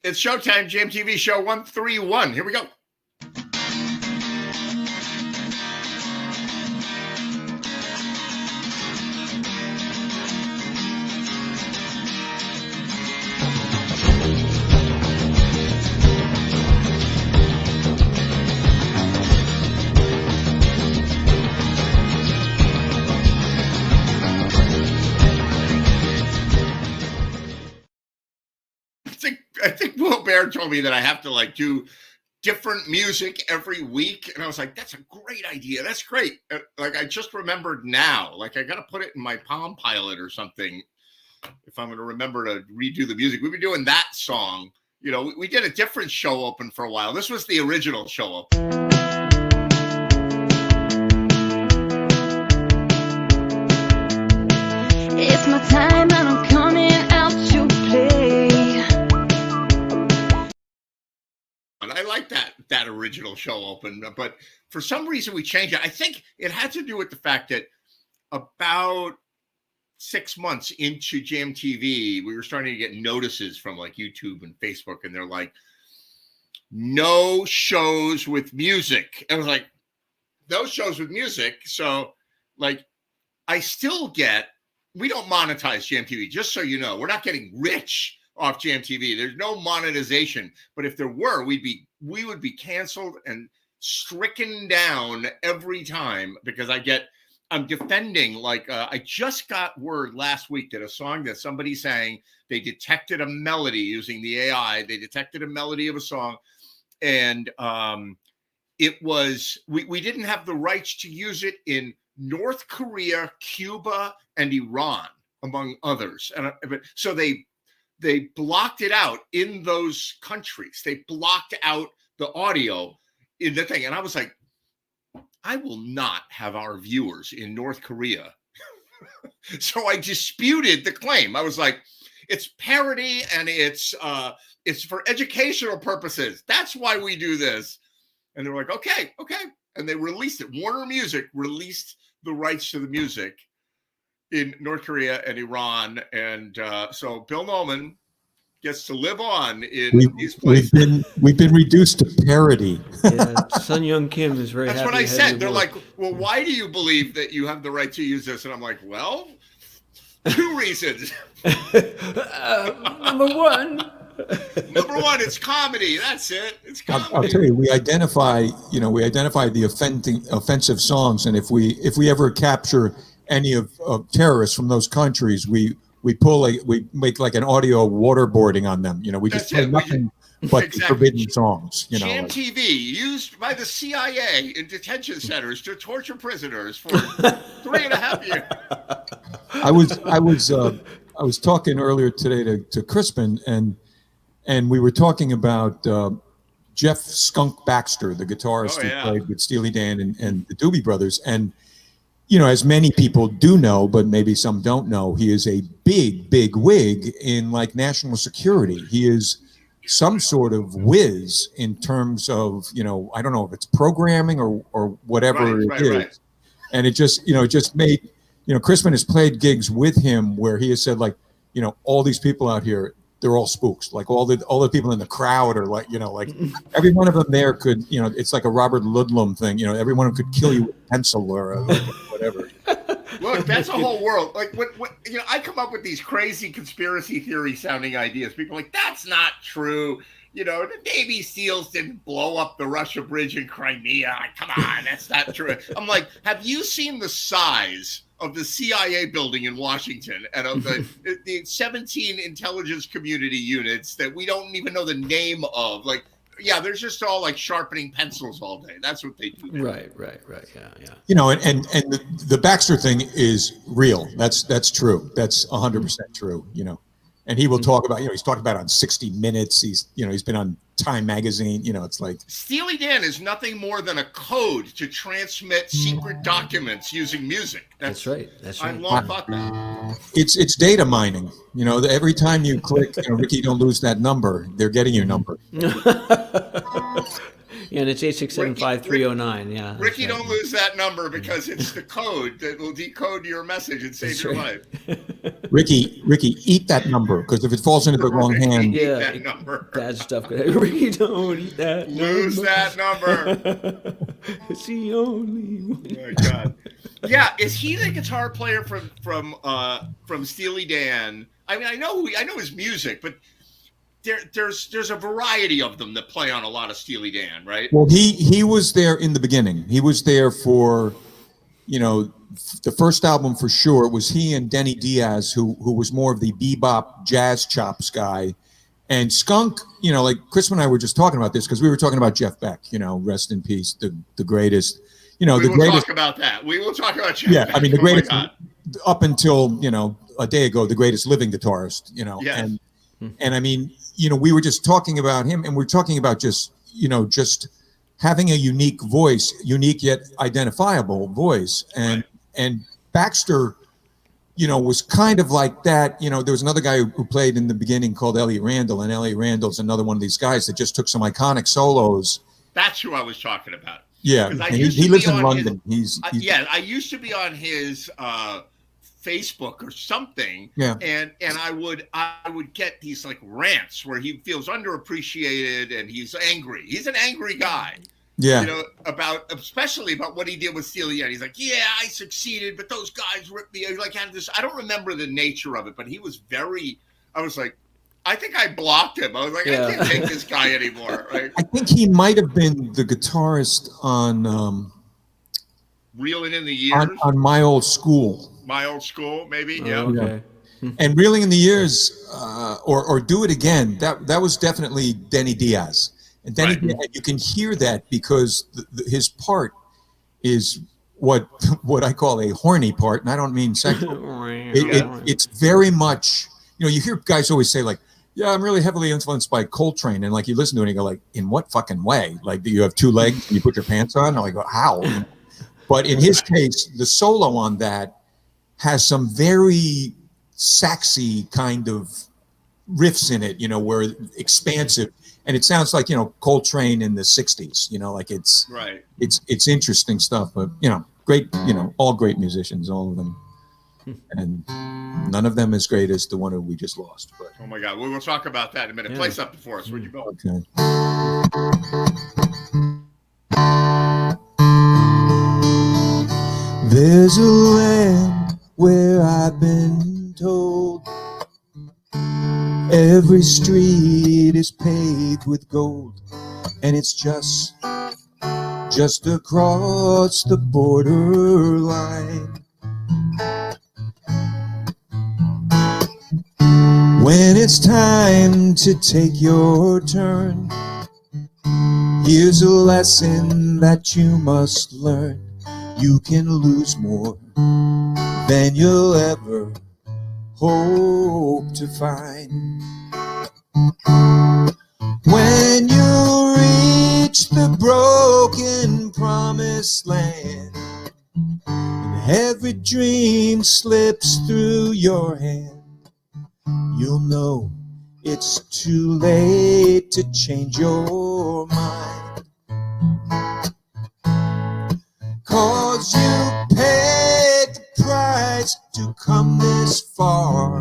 It's showtime, GMTV show 131. Here we go. I think Will Bear told me that I have to do different music every week. And I was like, that's a great idea. That's great. I just remembered now, I got to put it in my Palm Pilot or something if I'm going to remember to redo the music. We've been doing that song. We did a different show open for a while. This was the original show open. It's my time and I'm coming out to play. And I like that original show open, but for some reason we changed it. I think it had to do with the fact that about 6 months into GMTV, we were starting to get notices from YouTube and Facebook, and they're like, no shows with music. And I was like, no shows with music. So I still get, we don't monetize GMTV, just so you know. We're not getting rich off GMTV. There's no monetization. But if there were, we would be canceled and stricken down every time, because I'm defending, I just got word last week that a song that somebody sang, they detected a melody using the AI. They detected a melody of a song, and it was, we didn't have the rights to use it in North Korea, Cuba, and Iran, among others. And so they blocked it out in those countries. They blocked out the audio in the thing. And I was like, I will not have our viewers in North Korea. So I disputed the claim. I was like, it's parody and it's for educational purposes. That's why we do this. And they're like, okay. And they released it. Warner Music released the rights to the music in North Korea and Iran. And so Bill Nolan gets to live on in these places. We've been reduced to parody. Yeah, Sun Young Kim is very happy. That's what I said. They're like, well, why do you believe that you have the right to use this? And I'm like, well, 2 reasons. Number one, it's comedy. That's it. It's comedy. I'll tell you, we identify the offensive songs, and if we ever capture any of terrorists from those countries, we make an audio waterboarding on them. We just play nothing but forbidden songs. GMTV used by the CIA in detention centers to torture prisoners for 3.5 years. I was talking earlier today to Crispin, and we were talking about Jeff Skunk Baxter, the guitarist who played with Steely Dan and the Doobie Brothers. And, as many people do know, but maybe some don't know, he is a big wig in national security. He is some sort of whiz in terms of, I don't know if it's programming or whatever it is. Right. And it just made, Crispin has played gigs with him where he has said, all these people out here, they're all spooks. All the people in the crowd are every one of them there could, it's like a Robert Ludlum thing. Every one of them could kill you with a pencil or whatever. Look, that's a whole world. I come up with these crazy conspiracy theory sounding ideas. People are like, that's not true. The Navy SEALs didn't blow up the Russia Bridge in Crimea. Come on, that's not true. I'm like, have you seen the size of the CIA building in Washington and of the 17 intelligence community units that we don't even know the name of? They're just all sharpening pencils all day. That's what they do. Right. Yeah. And the Baxter thing is real. That's true. That's 100% true. And he will talk about, he's talked about it on 60 Minutes. He's been on Time Magazine. It's like Steely Dan is nothing more than a code to transmit secret documents using music. That's right. I long thought that. It's data mining. Every time you click, Ricky, don't lose that number. They're getting your number. Yeah, and it's 867-5309. Yeah. Ricky, don't lose that number because it's the code that will decode your message and save your life. Ricky, eat that number, because if it falls into the wrong hand, Eat that number. Bad stuff. Ricky, don't eat that. Lose that number. It's the only one. Oh my God. Yeah, is he the guitar player from Steely Dan? I mean, I know his music, but there's a variety of them that play on a lot of Steely Dan, right? well, he was there in the beginning. He was there for, the first album for sure. It was he and Denny Diaz, who was more of the bebop jazz chops guy. And Skunk, like Chris and I were just talking about this, because we were talking about Jeff Beck, rest in peace, the greatest, we will greatest. Talk about that. We will talk about Jeff Yeah, Beck. I mean, the greatest, up until, a day ago, the greatest living guitarist, Yes. And I mean, we were just talking about him, and we're talking about just having a unique voice, unique yet identifiable voice. And Baxter, was kind of like that. There was another guy who played in the beginning called Elliot Randall, and Elliot Randall's another one of these guys that just took some iconic solos. That's who I was talking about. Yeah, and he lives in London. I used to be on his Facebook or something. Yeah. And I would get these like rants where he feels underappreciated and he's angry. He's an angry guy. Yeah. Especially about what he did with Steely Dan. He's like, yeah, I succeeded, but those guys ripped me. Like, had this. I don't remember the nature of it, but he was I was like, I think I blocked him. I was like, I can't take this guy anymore. Right? I think he might have been the guitarist on Reeling in the Years. On My Old School. My Old School, maybe. Yeah. Okay. And Reeling in the Years, or Do It Again, that was definitely Denny Diaz. And Denny Diaz, you can hear that because his part is what I call a horny part, and I don't mean sexual. It's very much, you hear guys always say like, yeah, I'm really heavily influenced by Coltrane, and like you listen to it and you go like, in what fucking way? Like, do you have two legs and you put your pants on? And I go, how? But in his case, the solo on that has some very saxy kind of riffs in it, where expansive, and it sounds like Coltrane in the '60s. Like it's right. It's interesting stuff, but great, all great musicians, all of them, and none of them as great as the one who we just lost. But oh my God, we will talk about that in a minute. Play something for us, would you, Bill? Okay. There's a land where I've been told every street is paved with gold, and it's just across the borderline. When it's time to take your turn, here's a lesson that you must learn. You can lose more than you'll ever hope to find. When you reach the broken promised land, and every dream slips through your hand, you'll know it's too late to change your mind. 'Cause you paid the price to come this far,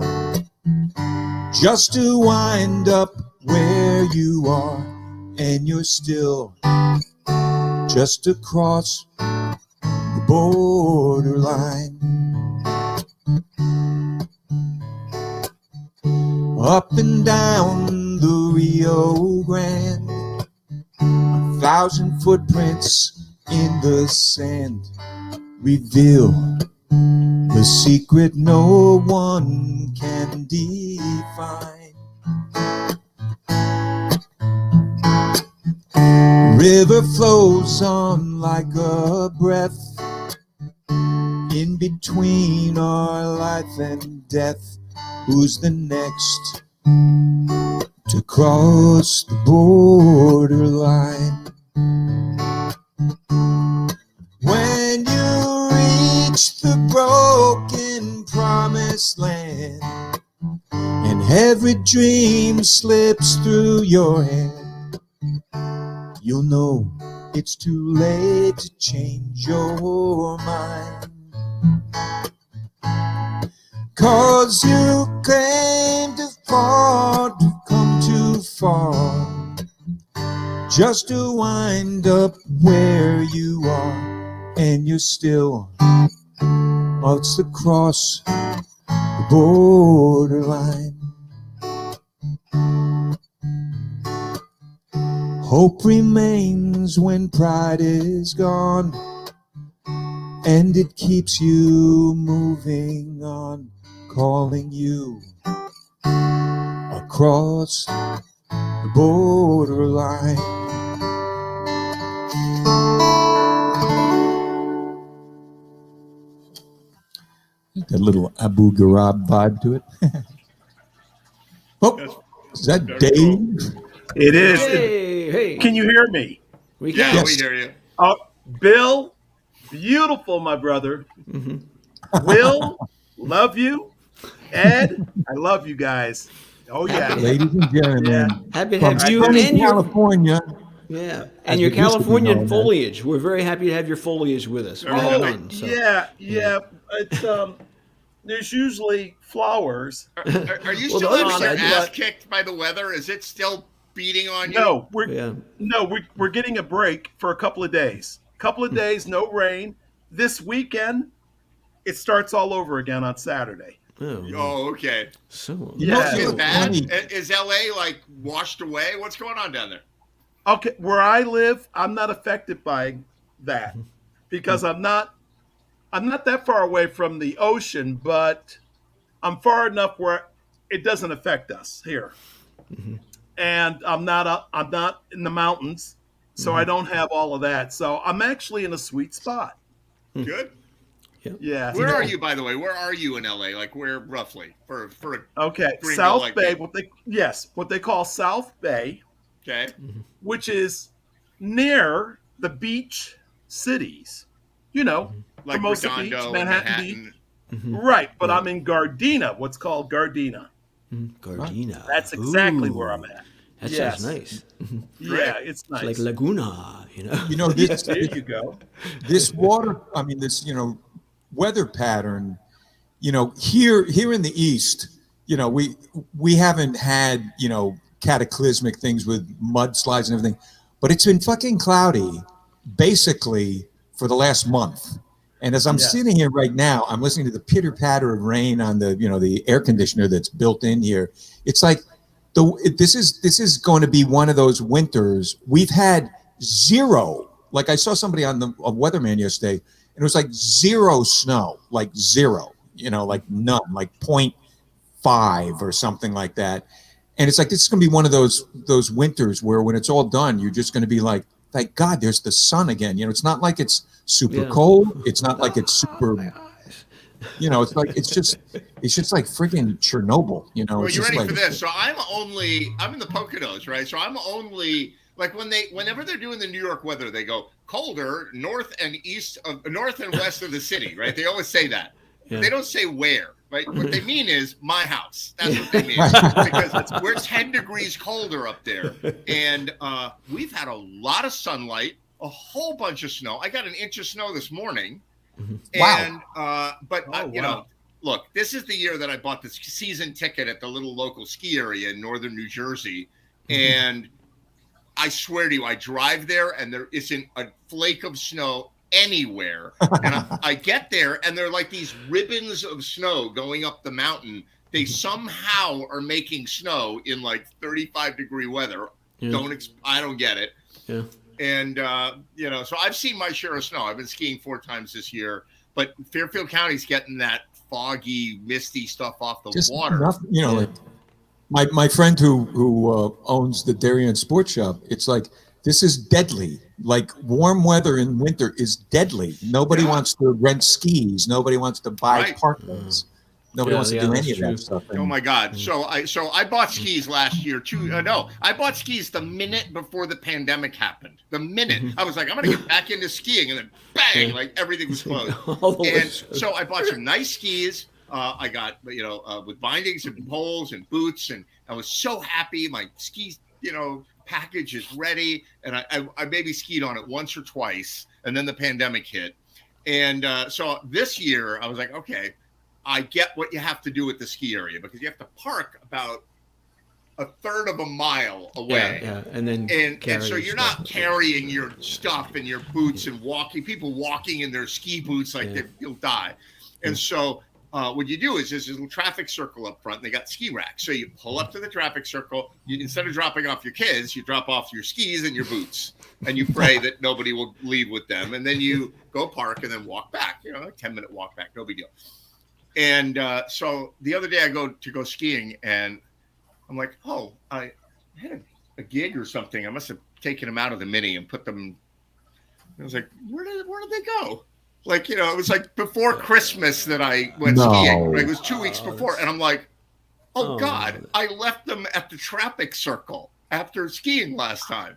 just to wind up where you are, and you're still just across the borderline. Up and down the Rio Grande, 1,000 footprints in the sand reveal the secret no one can define. River flows on like a breath, in between our life and death. Who's the next to cross the borderline? When you reach the broken promised land, and every dream slips through your hand, you'll know it's too late to change your mind. 'cause you came too far to come too far, just to wind up where you are, and you're still, oh, it's across the borderline. Hope remains when pride is gone, and it keeps you moving on, calling you across the borderline. A little Abu Ghraib vibe to it. Oh, is that Dave? Cool. It is. Hey. Can you hear me? We Yeah, can. Yes. we hear you. Oh, Bill, beautiful, my brother. Will, love you. Ed, I love you guys. Oh, yeah. Ladies and gentlemen, Yeah. Happy to from have you sunny and your California. yeah, As and your it used to be Californian known as. foliage. We're very happy to have your foliage with us. We're Oh, having fun, so. Yeah. It's there's usually flowers. Are you Well, the still other having your side, ass but- kicked by the weather? Is it still beating on you? No, Yeah. we're getting a break for a couple of days. Couple of days, no rain. This weekend, it starts all over again on Saturday. Oh, Oh, okay. so Yeah. Is so bad? funny. Is LA like washed away? What's going on down there? Okay, where I live, I'm not affected by that because I'm not that far away from the ocean, but I'm far enough where it doesn't affect us here. And I'm not in the mountains, so I don't have all of that. So I'm actually in a sweet spot. Good. Yeah. Where are you, by the way? Where are you in LA? Like where roughly? For a Okay, Greenville, South like Bay, that. what they call South Bay, okay. which is near the beach cities. You know, Like Hermosa Redondo, Beach, and Manhattan Beach. Mhm. Right, but I'm in Gardena, what's called Gardena. Gardena. That's exactly Ooh, where I'm at. That Yes. sounds nice. Yeah, it's nice. It's like Laguna, you know. You know, this, There you go. this water, I mean, this, weather pattern, here in the East, we haven't had, cataclysmic things with mudslides and everything, but it's been fucking cloudy basically for the last month. And as I'm Yes. sitting here right now, I'm listening to the pitter patter of rain on the air conditioner that's built in here. It's like this is going to be one of those winters. We've had zero. Like I saw somebody on a weatherman yesterday, and it was like zero snow, like zero, like none, like 0.5 or something like that. And it's like this is going to be one of those winters where when it's all done, you're just going to be like, thank God, there's the sun again. It's not like it's super cold. It's not like it's super. It's like it's just like friggin' Chernobyl. Well, it's you just ready like, for this? So I'm in the Poconos, right? So I'm only like whenever they're doing the New York weather, they go colder north and west of the city, right? They always say that. Yeah. They don't say where, right? What they mean is my house. That's what they mean because we're 10 degrees colder up there, and we've had a lot of sunlight, a whole bunch of snow. I got an inch of snow this morning. Wow. And look, this is the year that I bought the season ticket at the little local ski area in northern New Jersey, and I swear to you, I drive there and there isn't a flake of snow anywhere. And I get there and they're like these ribbons of snow going up the mountain. They somehow are making snow in like 35-degree weather. Yeah. I don't get it. Yeah. And, so I've seen my share of snow. I've been skiing 4 times this year, but Fairfield County's getting that foggy, misty stuff off the just water. Nothing, like my friend who owns the Darien Sports Shop, it's like, this is deadly. Like warm weather in winter is deadly. Nobody wants to rent skis. Nobody wants to buy parkas. Nobody wants to do any of that stuff. Oh my God! So I bought skis last year too. I bought skis the minute before the pandemic happened. The minute I was like, I'm gonna get back into skiing, and then bang, like everything was closed. And so I bought some nice skis. I got with bindings and poles and boots, and I was so happy. My ski package is ready, and I maybe skied on it once or twice, and then the pandemic hit, and so this year I was like, okay. I get what you have to do at the ski area because you have to park about a third of a mile away. Yeah, and then and so you're not carrying your stuff and your boots and people walking in their ski boots like you'll die. And so what you do is there's a little traffic circle up front and they got ski racks. So you pull up to the traffic circle, instead of dropping off your kids, you drop off your skis and your boots and you pray that nobody will leave with them. And then you go park and then walk back, like 10-minute walk back, no big deal. And so the other day I go skiing and I'm like, oh, I had a gig or something. I must have taken them out of the Mini and put them. I was like, where did they go? Like, it was like before Christmas that I went skiing. It was 2 weeks before. And I'm like, oh God, I left them at the traffic circle after skiing last time.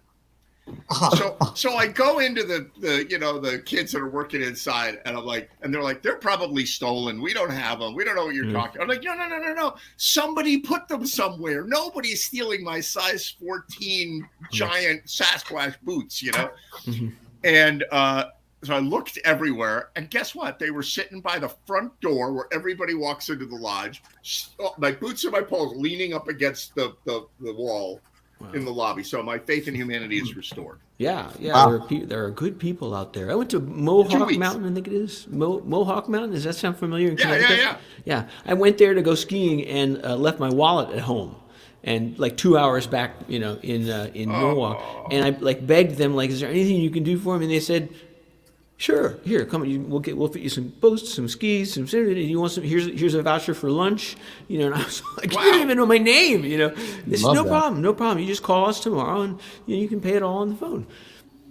So I go into the kids that are working inside and I'm like, and they're like, they're probably stolen. We don't have them. We don't know what you're talking. I'm like, no. Somebody put them somewhere. Nobody's stealing my size 14 giant Sasquatch boots, And so I looked everywhere and guess what? They were sitting by the front door where everybody walks into the lodge. My boots and my poles leaning up against the wall. Wow. In the lobby, so my faith in humanity is restored. Yeah. Wow. There are good people out there. I went to Mohawk Mountain, I think it is. Mohawk Mountain. Does that sound familiar? Yeah. I went there to go skiing and left my wallet at home, and like 2 hours back, in Mohawk, and I begged them, is there anything you can do for me? And they said, sure, here, come. We'll fit you some boots, some skis, some. You want some? Here's a voucher for lunch. And I was like, wow. You don't even know my name. They said, no problem. You just call us tomorrow, and you can pay it all on the phone.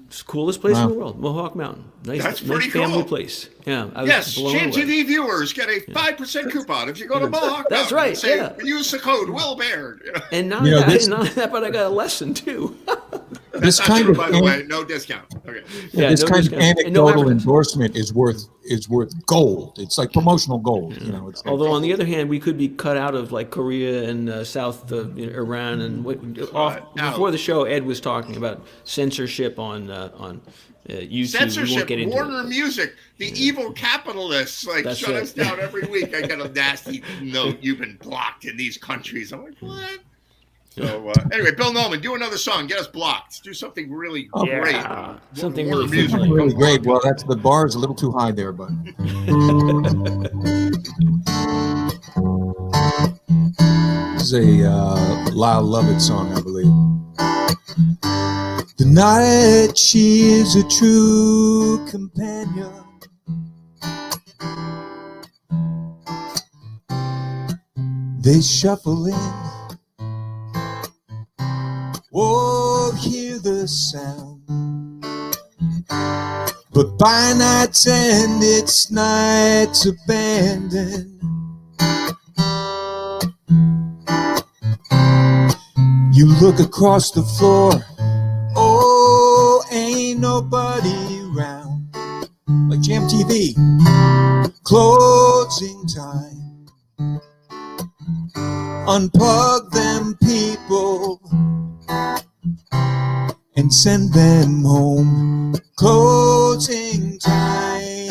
It's the coolest place in the world, Mohawk Mountain. Nice family cool. Place. Yeah. Yes, GMTV viewers get a 5% coupon if you go to Mohawk. That's Mountain. right. Say, use the code Will Baird. And not only that, but I got a lesson too. This kind of, by the way, no discount. Okay. Yeah, this kind of anecdotal endorsement is worth gold. It's like promotional gold. Although on the other hand, we could be cut out of Korea and South Iran and before the show, Ed was talking about censorship on YouTube. Censorship, we won't get Warner Music, the evil capitalists shut us down every week. I get a nasty note. You've been blocked in these countries. I'm like, what? So anyway, Bill Nolan, do another song. Get us blocked. Do something really great. Something really great. Well, the bar is a little too high there, but. This is a Lyle Lovett song, I believe. The night she is a true companion. They shuffle in. Oh, hear the sound. But by night's end, it's nights abandoned. You look across the floor. Oh, ain't nobody around. Like Jam TV. Closing time. Unplug them people and send them home. Closing time.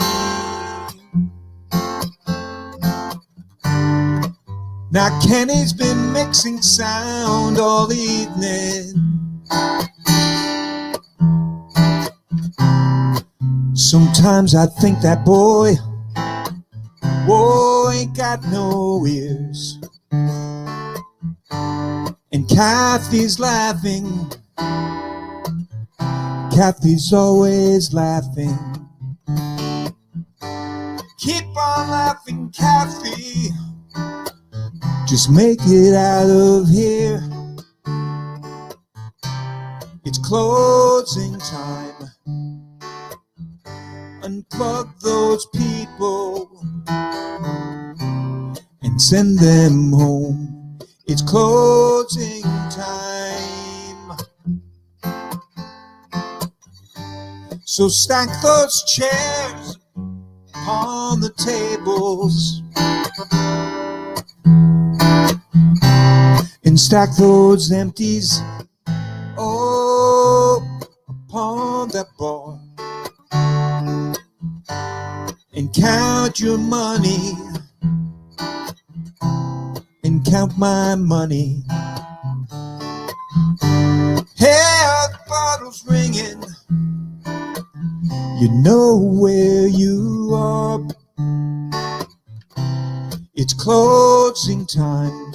Now Kenny's been mixing sound all evening. Sometimes I think that boy, whoa, ain't got no ears. And Kathy's laughing. Kathy's always laughing. Keep on laughing, Kathy. Just make it out of here. It's closing time. Unplug those people and send them home. It's closing time. So stack those chairs on the tables and stack those empties, oh, upon that bar. And count your money count my money. Health bottles ringing. You know where you are. It's closing time.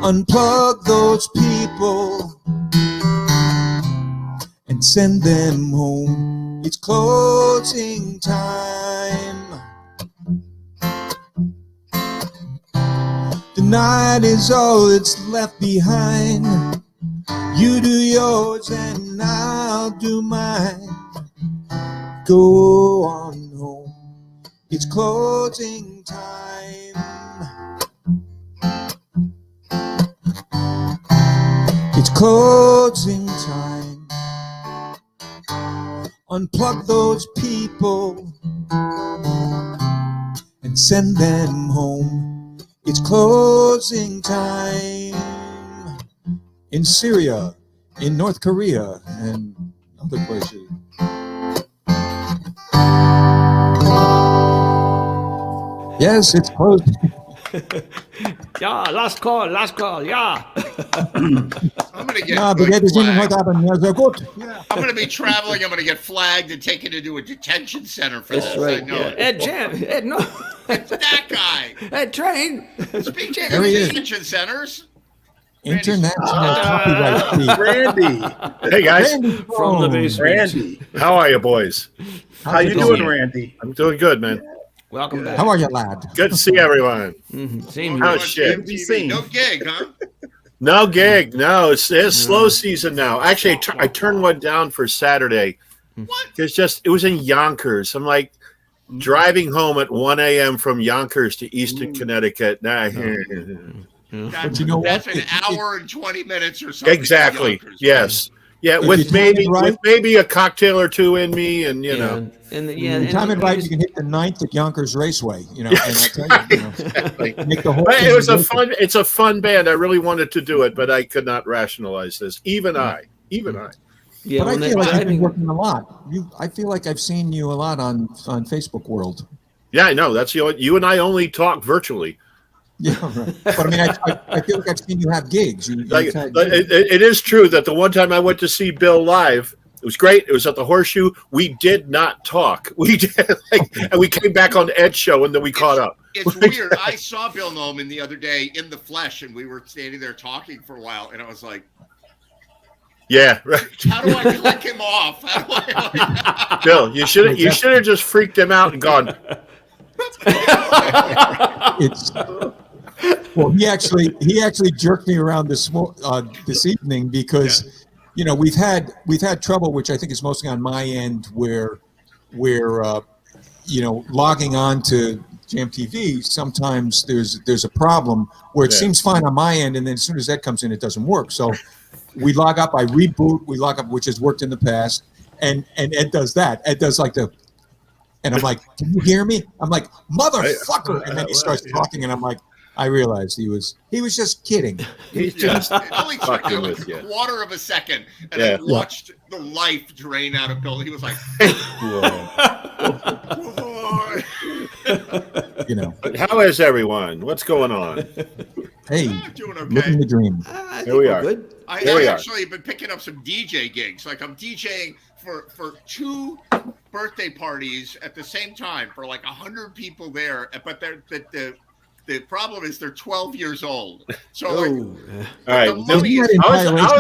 Unplug those people and send them home. It's closing time. The night is all that's left behind. You do yours and I'll do mine. Go on home. It's closing time. It's closing time. Unplug those people and send them home. It's closing time. In Syria, in North Korea, and other places. Yes, it's closed. Yeah, last call, yeah. I'm gonna get Ja, like, beide sind flagged. heute Abend ja sehr gut. I'm gonna be traveling. I'm gonna get flagged and taken to a detention center for That's this. right. I know Yeah. it. Ed, no. It's that guy. Ed, train. Speaking There of he is. detention centers, International copyright fee. Randy. Hey guys, Randy From the Stone. basement. Randy. how are you boys? How you Good to doing, see you. Randy? I'm doing good, man. Welcome back. How are you, lad? Good to see everyone. Same Oh, here. shit. Good to be seen. no gig, huh? No gig, no. It's slow season now. Actually, I turned one down for Saturday. What? It was in Yonkers. I'm like driving home at 1 a.m. from Yonkers to Easton, Connecticut. Nah, That's, you know what? that's an It- hour and 20 minutes or something. exactly. Yonkers. Yes. Yeah, If you with time it right- maybe a cocktail or two in me, and you know. And If you time it right, you can hit the 9th at Yonkers Raceway. You know, and I'll tell you, make the whole But thing it was a worth fun. It's a fun band. I really wanted to do it, but I could not rationalize this. Even I. Yeah, But I when they're feel like you've been driving, working a lot. I feel like I've seen you a lot on Facebook World. Yeah, I know. That's the only, you and I only talk virtually. Yeah, right. But I mean, I feel like I've seen you have gigs. You've Like, had it, gigs. it is true that the one time I went to see Bill live, it was great. It was at the Horseshoe. We did not talk. We did, and we came back on Ed's show, and then we caught up. It's weird. I saw Bill Noman the other day in the flesh, and we were standing there talking for a while, and I was like, Yeah, right. how do I click him off? How do I, Bill, you should have just freaked him out and gone. It's well, he actually jerked me around this evening because you know we've had trouble, which I think is mostly on my end, where you know logging on to Jam TV, sometimes there's a problem where it seems fine on my end, and then as soon as that comes in, it doesn't work. So we log up, I reboot, we log up, which has worked in the past, and Ed does that. Ed does like the. And I'm like, can you hear me? I'm like, motherfucker. And then he starts talking, and I'm like, I realized he was just kidding. He's just it only took fucking him a with you. quarter of a second, and Yeah. I watched the life drain out of Bill. He was like, You know, But how is everyone? What's going on? hey, doing okay. living the dream. I think Here we we're are. good. I There we are. actually been picking up some DJ gigs. Like I'm DJing for 2 birthday parties at the same time for like 100 people there. But the problem is they're 12 years old. So like, Oh, All right. the money is, I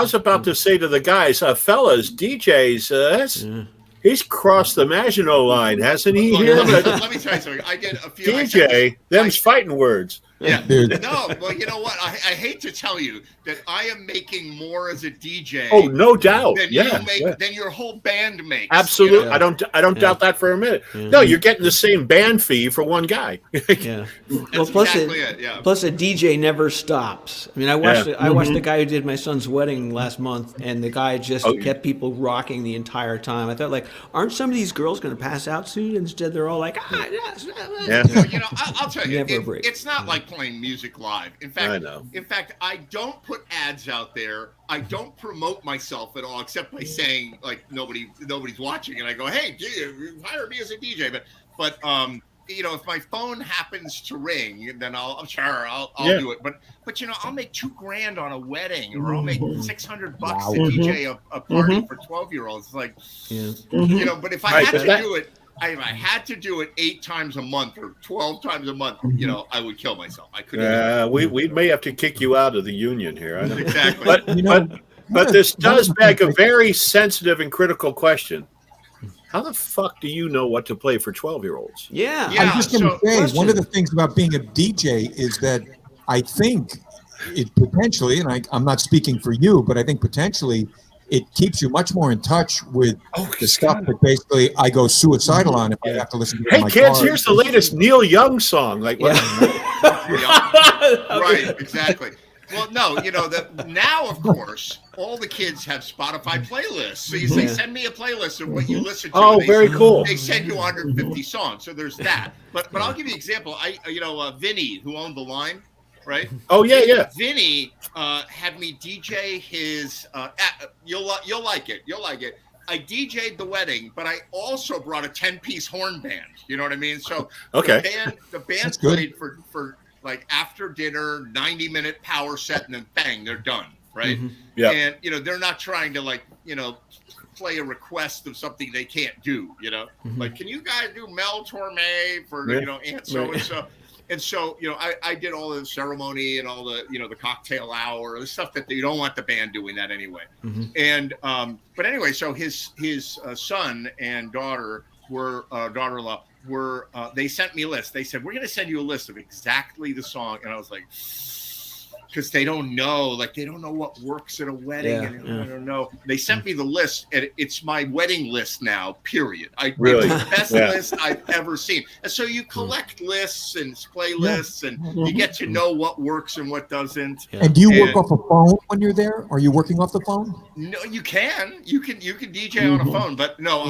was about to say to the guys, fellas, DJs, he's crossed the Maginot line, hasn't he? Look, Here? let me tell you something. I did a few. DJ, them's fighting words. Yeah. Dude. No, well, you know what? I hate to tell you that I am making more as a DJ. Oh, no doubt. Than Yeah, you make, yeah. than your whole band makes. Absolutely. You know? I don't doubt that for a minute. No, you're getting the same band fee for one guy. yeah. Well, That's plus exactly it. Yeah. plus a DJ never stops. I mean, I watched Yeah. I watched the guy who did my son's wedding last month, and the guy just kept people rocking the entire time. I thought, like, aren't some of these girls going to pass out soon? Instead, they're all like, yes. Yeah. You know, I'll tell you, Never a break. it's not like playing music live. In fact, I know. I don't put ads out there. I don't promote myself at all, except by saying like nobody's watching, and I go, hey, hire me as a DJ. But if my phone happens to ring, then I'll do it. But I'll make $2,000 on a wedding, or I'll make $600 to DJ a party for 12-year-olds. It's like, but if I had to do it, if I had to do it 8 times a month or 12 times a month, I would kill myself. I couldn't. We may have to kick you out of the union here. I don't Exactly. But this does beg a very sensitive and critical question. How the fuck do you know what to play for 12-year-olds? Yeah. I'm just going to say, one of the things about being a DJ is that I think it potentially, and I'm not speaking for you, but I think potentially it keeps you much more in touch with the stuff that basically I go suicidal on if I have to listen to it in my kids, car. here's the latest Neil Young song. Like, what? Right, exactly. Well, no, now, of course, all the kids have Spotify playlists. So you say, send me a playlist of what you listen to. Oh, very cool. They send you 150 songs. So there's that. But I'll give you an example. Vinny, who owned The Line, right? Oh, yeah. Vinny had me DJ his, you'll like it. You'll like it. I DJ'd the wedding, but I also brought a 10-piece horn band. You know what I mean? So the band played for like after dinner, 90-minute power set, and then bang, they're done, right? Yeah. And they're not trying to play a request of something they can't do. Like, can you guys do Mel Torme for Aunt so and so? And so I did all the ceremony and all the the cocktail hour, the stuff that you don't want the band doing that anyway. And but anyway, so his son and daughter were daughter-in-law. They sent me a list. They said, we're going to send you a list of exactly the song. And I was like, because they don't know what works at a wedding. I don't know. They sent me the list, and it's my wedding list now, period. Really? It's the best list I've ever seen. And so you collect lists and playlists, and you get to know what works and what doesn't. And do you work off a phone when you're there? Are you working off the phone? No, you can. You can DJ on a phone, but no,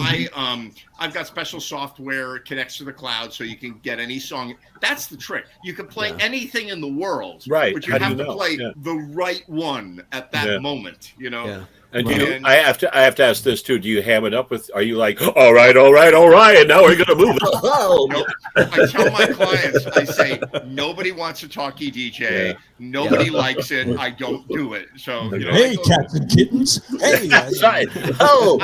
I've got special software. It connects to the cloud, so you can get any song. That's the trick. You can play anything in the world, right? But you have to play the right one at that moment. Yeah. And I have to ask this too. Do you ham it up with? Are you like, all right, and now we're gonna move? Nope. I tell my clients, I say, nobody wants to talk DJ. Nobody likes it. I don't do it. So hey, cats and kittens. Hey, that's right. Oh,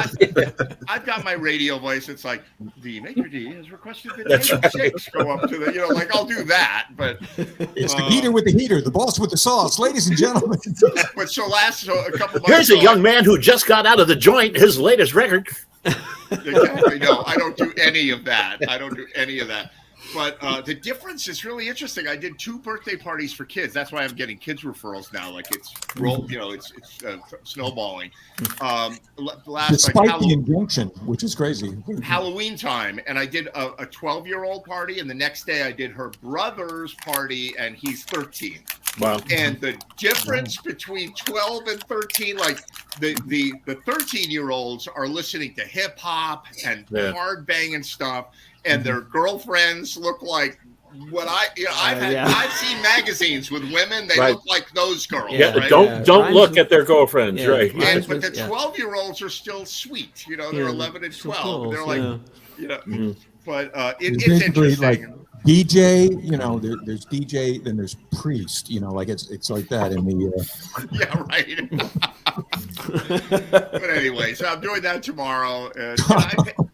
I've got my radio voice. It's like the Major D has requested that 6 go up to the. I'll do that, but it's the heater with the heater, the boss with the sauce, ladies and gentlemen. But a couple months here's a young man who just got out of the joint. His latest record. Exactly. No, I don't do any of that. But the difference is really interesting. I did 2 birthday parties for kids. That's why I'm getting kids referrals now. Like it's snowballing. Despite the injunction, which is crazy. Halloween time, and I did a 12-year-old party, and the next day I did her brother's party, and he's 13. Wow. And the difference between 12 and 13, like the 13-year-olds are listening to hip hop and hard banging stuff, and their girlfriends look like what I've seen magazines with women. They look like those girls. Yeah, right? Don't look at their girlfriends, right? But the 12-year-olds are still sweet. They're 11 and 12. They're like, but it's interesting. Like DJ, there's DJ, then there's priest. Like it's like that in the. Yeah, right. But anyway, so I'm doing that tomorrow. And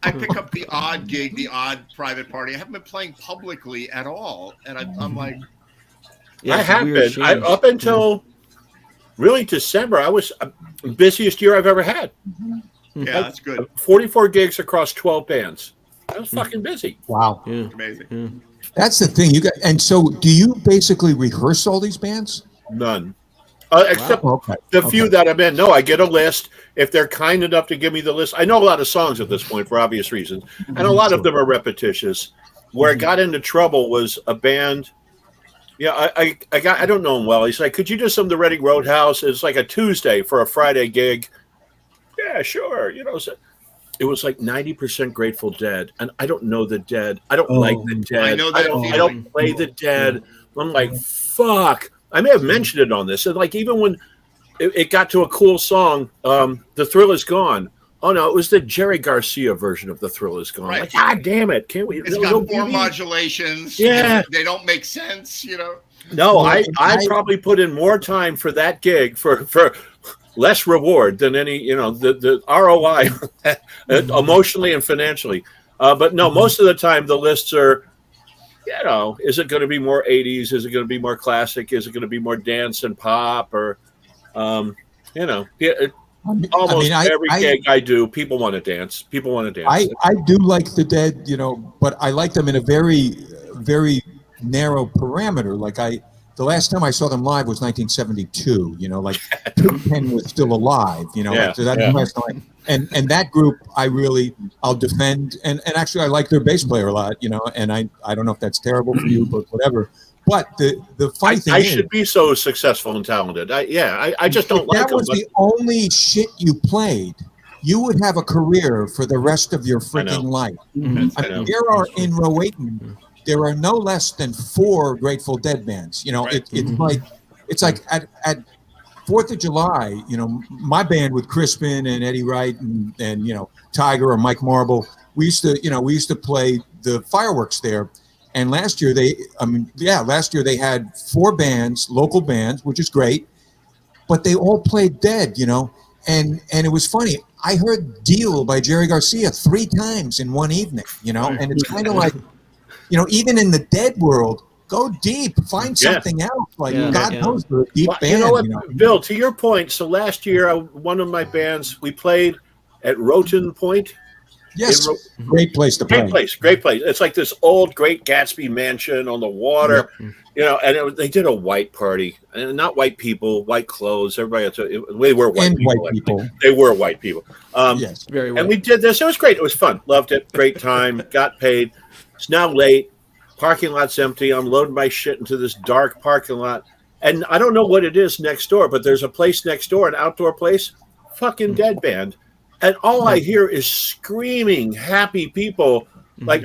I pick up the odd gig, the odd private party. I haven't been playing publicly at all, and I'm like, I have been. Up until really December, I was the busiest year I've ever had. Yeah, that's good. 44 gigs across 12 bands. I was fucking busy. Wow, amazing. Yeah. That's the thing. You got, and so do you basically rehearse all these bands? None. Except the few that I'm in. No, I get a list. If they're kind enough to give me the list, I know a lot of songs at this point for obvious reasons, and a lot of them are repetitious. Where I got into trouble was a band. Yeah, I don't know him well. He's like, could you do some of the Reading Roadhouse? It's like a Tuesday for a Friday gig. Yeah, sure. So it was like 90% Grateful Dead, and I don't know the Dead. I don't like the Dead. I know that. I don't play the Dead. I'm like, fuck. I may have mentioned it on this. And like even when it got to a cool song, The Thrill Is Gone. Oh no, it was the Jerry Garcia version of The Thrill Is Gone. Right. Like, God damn it! Can't we? It's got four modulations. Yeah, they don't make sense. No, I probably put in more time for that gig for less reward than any the ROI emotionally and financially. But no, most of the time the lists are, is it going to be more 80s? Is it going to be more classic? Is it going to be more dance and pop? Or, almost every gig I do, people want to dance. People want to dance. I do like the Dead, but I like them in a very, very narrow parameter. Like the last time I saw them live was 1972. Like Pigpen was still alive. So that's the last time. And that group I'll defend. And actually I like their bass player a lot. And I don't know if that's terrible for you, but whatever. But the funny thing is, I should be so successful and talented. I just don't like them. That was the only shit you played. You would have a career for the rest of your freaking life. There are in Rowayton, there are no less than 4 Grateful Dead bands. It's like at 4th of July. My band with Crispin and Eddie Wright and Tiger or Mike Marble. We used to play the fireworks there. And last year they had 4 bands, local bands, which is great, but they all played Dead, and it was funny. I heard Deal by Jerry Garcia 3 times in one evening, and it's kind of like, even in the Dead world, go deep, find something else. Like God knows the deep band. You know what, Bill, to your point, so last year, one of my bands, we played at Roten Point. Yes, great place to play. Great place. It's like this old Great Gatsby mansion on the water, and they did a white party, and not white people, white clothes. Everybody, they were white people. They were white people. Yes, very well. And we did this. It was great. It was fun. Loved it. Great time. Got paid. It's now late. Parking lot's empty. I'm loading my shit into this dark parking lot, and I don't know what it is next door, but there's a place next door, an outdoor place, fucking Dead band. And all I hear is screaming, happy people. Like,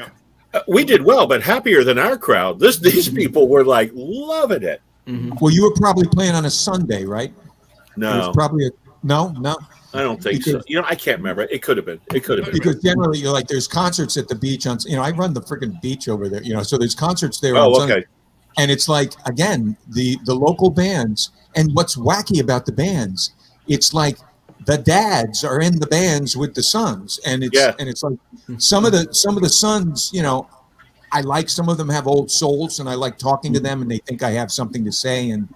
we did well, but happier than our crowd. These people were like loving it. Well, you were probably playing on a Sunday, right? No, it was probably no. I don't think so. I can't remember. It could have been. Because generally, there's concerts at the beach on. I run the freaking beach over there. So there's concerts there. Oh, okay. Sunday. And it's like, again, the local bands. And what's wacky about the bands? It's like, the dads are in the bands with the sons, and it's like some of the sons, I like some of them have old souls, and I like talking to them, and they think I have something to say, and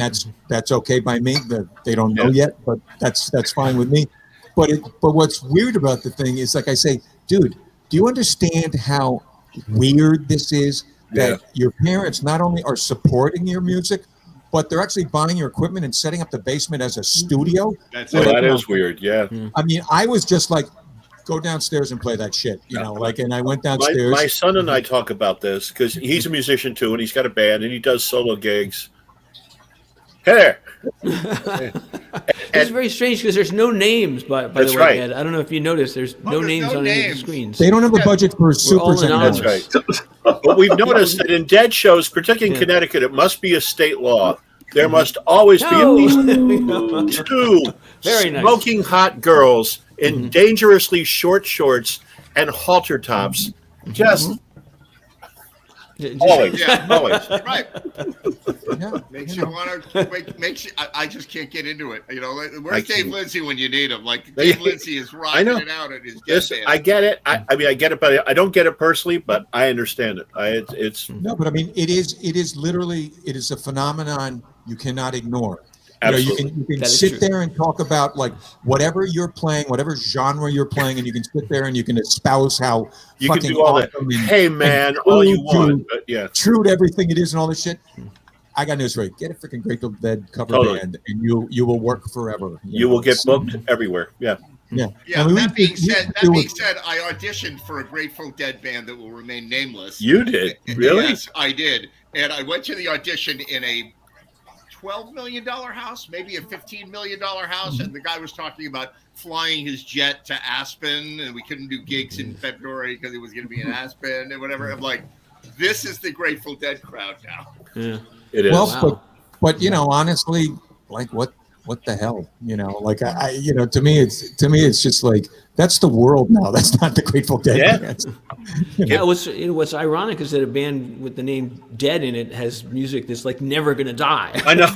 that's okay by me. They don't know yet, but that's fine with me. But what's weird about the thing is, like I say, dude, do you understand how weird this is? That your parents not only are supporting your music, but they're actually buying your equipment and setting up the basement as a studio. That is weird, yeah. I mean, I was just like, go downstairs and play that shit, and I went downstairs. My son and I talk about this because he's a musician too, and he's got a band, and he does solo gigs. Hey there. It's very strange because there's no names, by the way, Ed. I don't know if you noticed, there's no names on any of the screens. They don't have a budget for super. That's right. But we've noticed that in Dead shows, particularly in Connecticut, it must be a state law. There must always be at least 2 smoking hot girls in dangerously short shorts and halter tops. Just always. Right. Makes you want to. I just can't get into it. Where's Dave Lindsay when you need him? Like Dave Lindsay is rocking it out at his Dead band. I get it. I mean, I get it, but I don't get it personally. But I understand it. It's no, but I mean, it is literally a phenomenon you cannot ignore. Absolutely. You can sit there and talk about like whatever you're playing, whatever genre you're playing, and you can sit there and you can espouse how you can do all that. Hey man, all you want, but true to everything it is and all this shit. I got news for you. Get a freaking Grateful Dead cover band, and you will work forever. You will get booked everywhere. Yeah. That being said, I auditioned for a Grateful Dead band that will remain nameless. You did? Really? Yes, I did, and I went to the audition in a $12 million house, maybe a $15 million house, and the guy was talking about flying his jet to Aspen, and we couldn't do gigs in February because it was going to be in Aspen and whatever. I'm like, this is the Grateful Dead crowd now. Yeah, it is. Well, but honestly, like what the hell, like I to me it's just like That's the world now. That's not the Grateful Dead. Yeah. What's ironic is that a band with the name Dead in it has music that's like never gonna die. I know.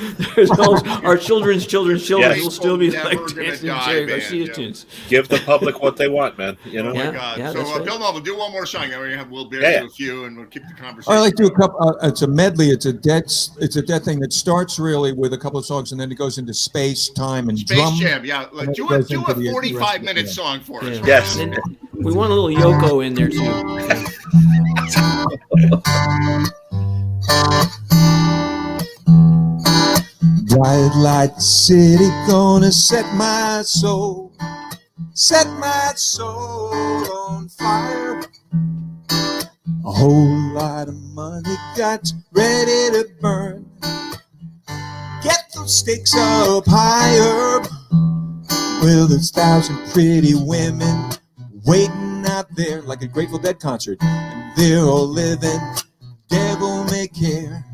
Our children's Yes. will still be Never like Gonna dancing Die Jerry band, Garcia yeah. tunes. Give the public what they want, man. You know. Oh my God! Yeah, So that's right. Bill Noble, do one more song. We'll do a few, and we'll keep the conversation. I like to do a going. couple. It's a medley. It's a dead thing that starts really with a couple of songs, and then it goes into space, time, and Space drum. Jam, yeah. And Do it goes a into the 45-minute rest song for us. Yeah. Yes. And we want a little Yoko in there too. Bright light city, gonna set my soul on fire. A whole lot of money got ready to burn. Get those stakes up higher. Well, there's 1,000 pretty women waiting out there like a Grateful Dead concert, and they're all living devil may care.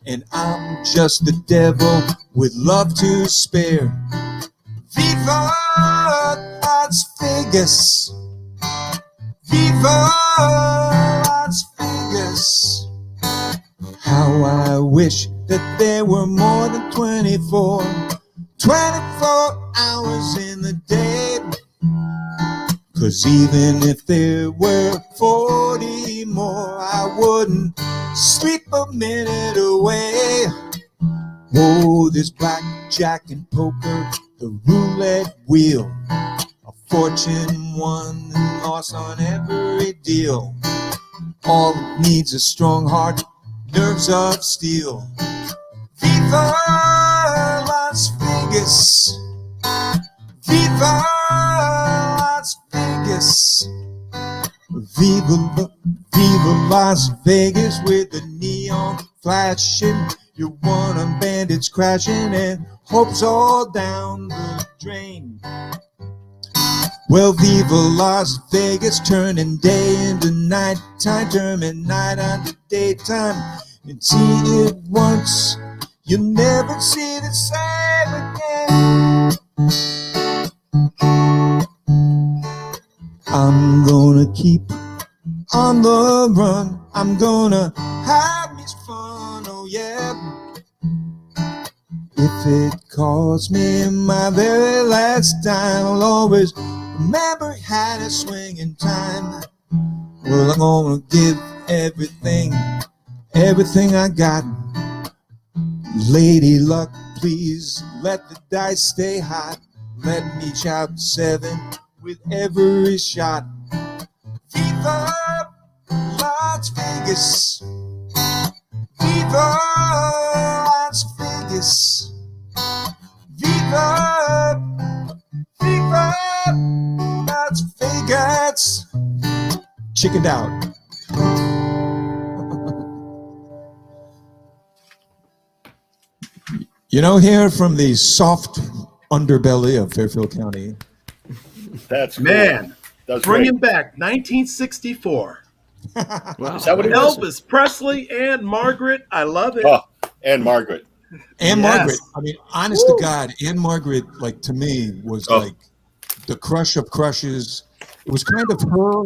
And I'm just the devil with love to spare. Viva Las Vegas. Viva Las Vegas. How I wish that there were more than 24 hours in the day. 'Cause even if there were 40 more, I wouldn't sleep a minute away. Oh, there's blackjack and poker, the roulette wheel, a fortune won and lost on every deal. All it needs a strong heart, nerves of steel. Viva Las Vegas. Viva Las Vegas. Viva Las Vegas with the neon flashing. You're one on bandits crashing and hopes all down the drain. Well, viva Las Vegas, turning day into night time, turning night into daytime. And see it once, you'll never see the same again. I'm gonna keep on the run. I'm gonna have me fun, oh yeah. If it costs me my very last dime, I'll always remember how to swing in time. Well, I'm gonna give everything I got. Lady luck, please let the dice stay hot. Let me shout 7 with every shot. Viva Las Vegas. Viva Las Vegas. Viva Las Vegas. Chickened out. You know, here from the soft underbelly of Fairfield County. That's cool. Man, That's bringing great. back 1964. Wow. Is that what it was? Elvis Presley and Margaret. I love it. Oh, and Margaret. And Yes. Margaret. I mean, honest to God, Anne Margaret, like, to me, was like the crush of crushes. It was kind of her.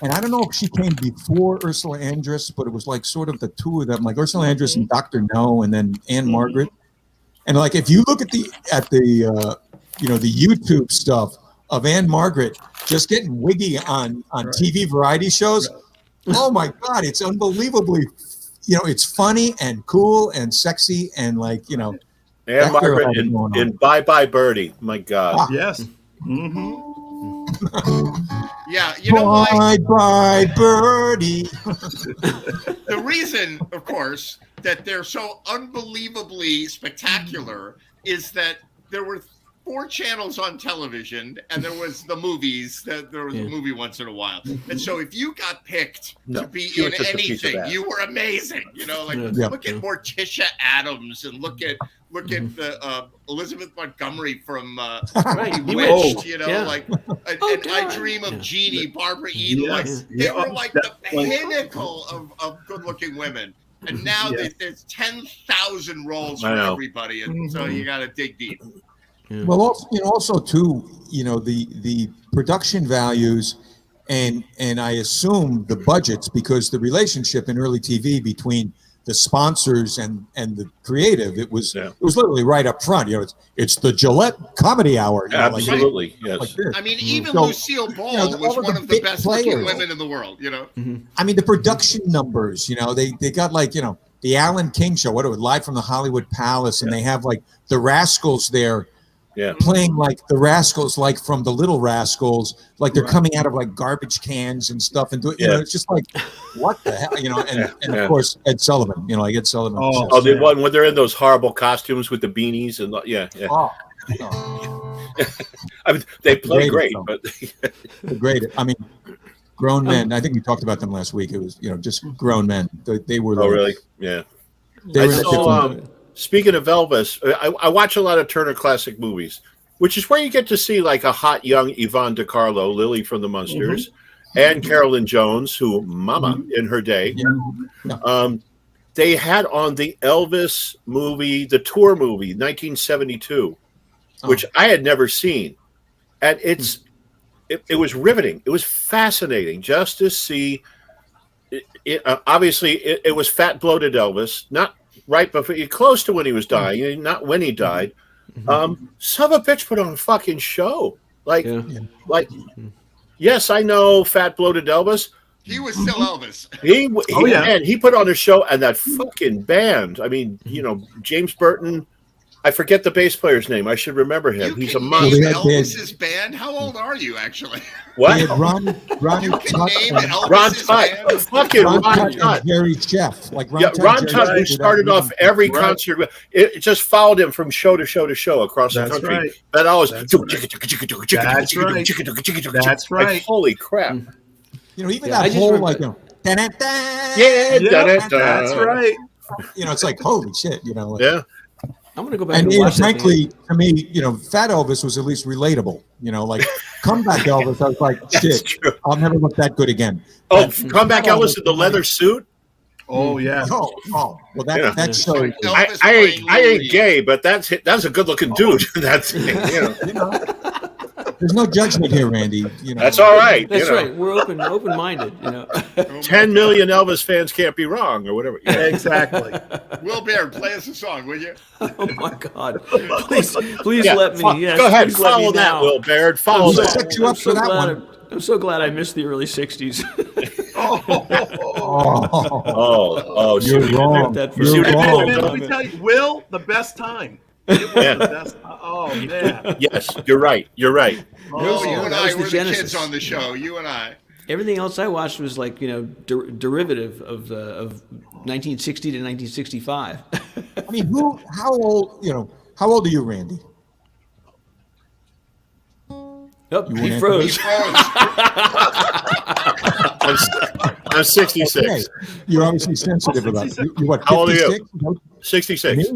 And I don't know if she came before Ursula Andress, but it was like sort of the two of them, like Ursula Andress and Dr. No, and then Anne Margaret. And like, if you look at the YouTube stuff of Anne Margaret just getting wiggy on TV variety shows, oh my God, it's unbelievably, it's funny and cool and sexy and like, Anne Margaret in Bye Bye Birdie. My God. Yes. Mm-hmm. Yeah, you know why? Bye bye birdie. The reason, of course, that they're so unbelievably spectacular is that there were 4 channels on television, and there was the movies. There was a movie once in a while, and so if you got picked to be in anything, you were amazing. Look at Morticia Adams, and look at the Elizabeth Montgomery from Bewitched. I Dream of Jeannie, Barbara Eden. They were like the pinnacle of good-looking women. And now there's 10,000 roles for everybody, and so you got to dig deep. Yeah. Well, also too, the production values and I assume the budgets, because the relationship in early TV between the sponsors and the creative, it was literally right up front. It's the Gillette Comedy Hour. Absolutely, yes. Like this. I mean, even Lucille Ball was one of the best looking women in the world. I mean, the production numbers. They got the Alan King show. What Live from the Hollywood Palace, and they have like the Rascals there. Yeah. Playing like the Rascals, like from the Little Rascals, like they're coming out of like garbage cans and stuff, and it's just like, what the hell, and of course Ed Sullivan, like Ed Sullivan. The one when they're in those horrible costumes with the beanies and I mean, they play great, but they're great. I mean, grown men. I think we talked about them last week. It was just grown men. They were. Oh, really? Yeah. They were. Speaking of Elvis, I watch a lot of Turner Classic Movies, which is where you get to see like a hot young Yvonne DiCarlo, Lily from the Munsters, and Carolyn Jones, who Mama in her day. Yeah. They had on the Elvis movie, the tour movie, 1972, which I had never seen, and it was riveting. It was fascinating just to see. Obviously, it was fat, bloated Elvis, not right before, close to when he was dying, not when he died. Son of a bitch put on a fucking show. Yes, I know fat, bloated Elvis. He was still Elvis. He put on a show, and that fucking band. I mean, James Burton. I forget the bass player's name. I should remember him. He's a monster. Elvis's band. How old are you, actually? What? Ronnie Ron Tutt. Fucking Ron Tutt. Jerry Jeff. Ron Tutt, who started off every concert. It just followed him from show to show to show across the country. Right. That always. That's right. Like, holy crap. Even that whole That's right. It's like, holy shit. Yeah. I'm gonna go back and watch frankly, to me, Fat Elvis was at least relatable. Like Comeback Elvis, I was like, shit, I'll never look that good again. Oh, Comeback Elvis in the leather suit. Oh yeah. Well, that shows. I ain't gay, but that's a good looking dude. That's There's no judgment here, Randy. That's all right. That's right. We're open-minded. 10 million Elvis fans can't be wrong, or whatever. Yeah, exactly. Will Baird, play us a song, will you? Oh my God! Please let me. Yes, go ahead. Follow that, now. Will Baird. Follow that. Set you up for that one. I'm so glad I missed the early '60s. You're wrong. You're wrong. Let me tell you, Will, the best time. It was the best. Oh man. Yes, you're right. You're right. You and I were the Genesis. kids on the show. You and I. Everything else I watched was like derivative of 1960 to 1965. I mean, how old are you, Randy? Nope, he froze. I'm 66. Okay. You're obviously sensitive about it. You're what? How old are 56? you? 66.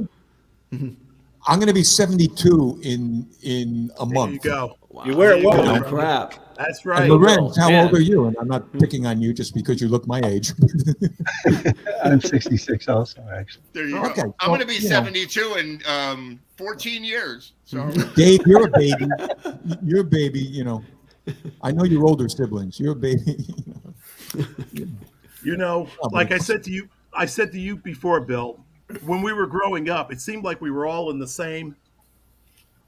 I'm going to be 72 in a month. There you go. Wow. You wear it well. Oh, crap. That's right. And Lorenz, how Man. old are you? And I'm not picking on you just because you look my age. I'm 66 also, actually. There you Okay. go. I'm going to be 72 in 14 years. So Dave, you're a baby. You're a baby, I know your older siblings. You're a baby. Like I said to you before, Bill, when we were growing up, it seemed like we were all in the same,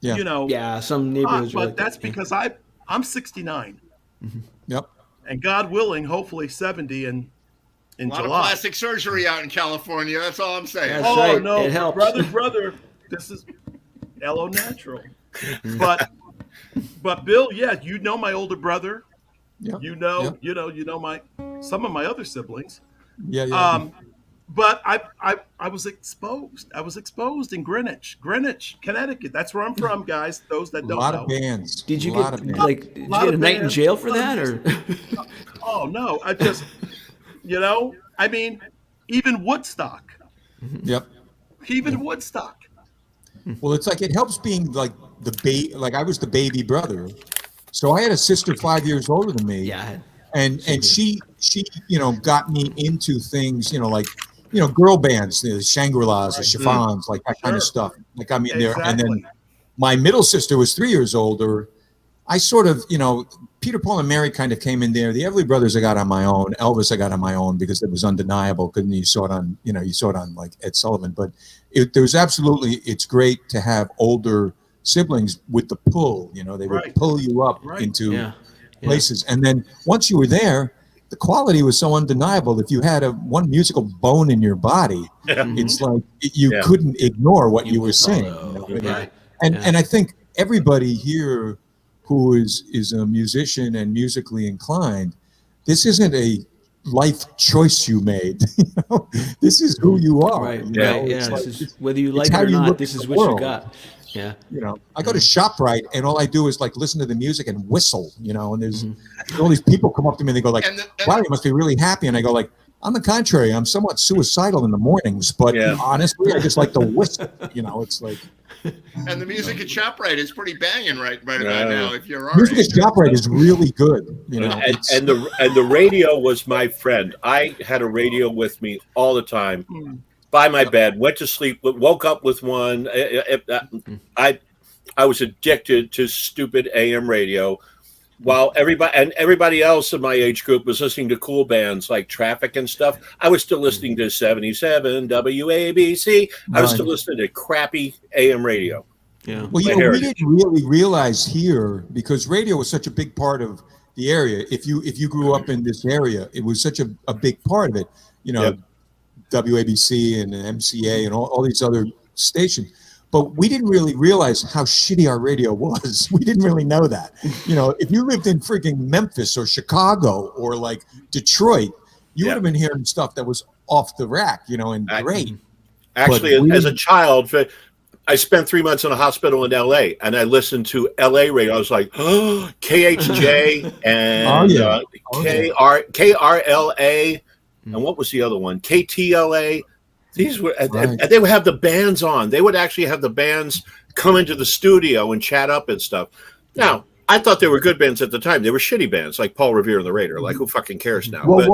Yeah, some neighborhoods. but that's because I'm 69. Yep. And God willing, hopefully 70 in a lot July. of plastic surgery out in California. That's all I'm saying. That's Oh right. no, It helps. brother, this is Hello Natural. But Bill, yeah, my older brother. Yeah. You know some of my other siblings. Yeah. But I was exposed. I was exposed in Greenwich, Connecticut. That's where I'm from, guys. Those that A don't lot know. of bands. Did you a lot get of bands. did you get a night in jail for that, or? Oh no, I just I mean, even Woodstock. Yep. Even Woodstock. Well, it's like it helps being like like I was the baby brother. So I had a sister 5 years older than me. Yeah. And she got me into things, like girl bands, the Shangri-Las, the Chiffons, like that kind of stuff. Like I'm in there, and then my middle sister was 3 years older. I sort of, Peter, Paul, and Mary kind of came in there. The Everly Brothers I got on my own. Elvis I got on my own because it was undeniable. Because you saw it on like Ed Sullivan. But it's great to have older siblings with the pull. They would pull you up into places. And then once you were there, the quality was so undeniable. If you had one musical bone in your body, it's like you couldn't ignore what you were saying. And I think everybody here who is a musician and musically inclined, this isn't a life choice you made. This is who you are. Right. Whether you like it or not, this is what you got. Yeah. I go to ShopRite and all I do is like listen to the music and whistle, and there's all these people come up to me and they go like, wow, you must be really happy. And I go like, on the contrary, I'm somewhat suicidal in the mornings, but honestly, I just like to whistle, it's like. And the music at ShopRite is pretty banging right about now. If you're music at ShopRite is really good, And the radio was my friend. I had a radio with me all the time, by my bed. Went to sleep, woke up with one. I was addicted to stupid AM radio, while everybody else in my age group was listening to cool bands like Traffic and stuff. I was still listening to 77 WABC. I was still listening to crappy AM radio. Yeah. Well, we didn't really realize here, because radio was such a big part of the area. If you grew up in this area, it was such a big part of it. WABC and MCA and all these other stations. But we didn't really realize how shitty our radio was. We didn't really know that. If you lived in freaking Memphis or Chicago or like Detroit, you would have been hearing stuff that was off the rack, and great. Actually, as a child, I spent 3 months in a hospital in L.A. and I listened to L.A. radio. I was like, KHJ and KRLA, and what was the other one? KTLA. These were, and they would have the bands on. They would actually have the bands come into the studio and chat up and stuff. Now, I thought they were good bands at the time. They were shitty bands, like Paul Revere and the Raider. Like, who fucking cares now? Whoa, it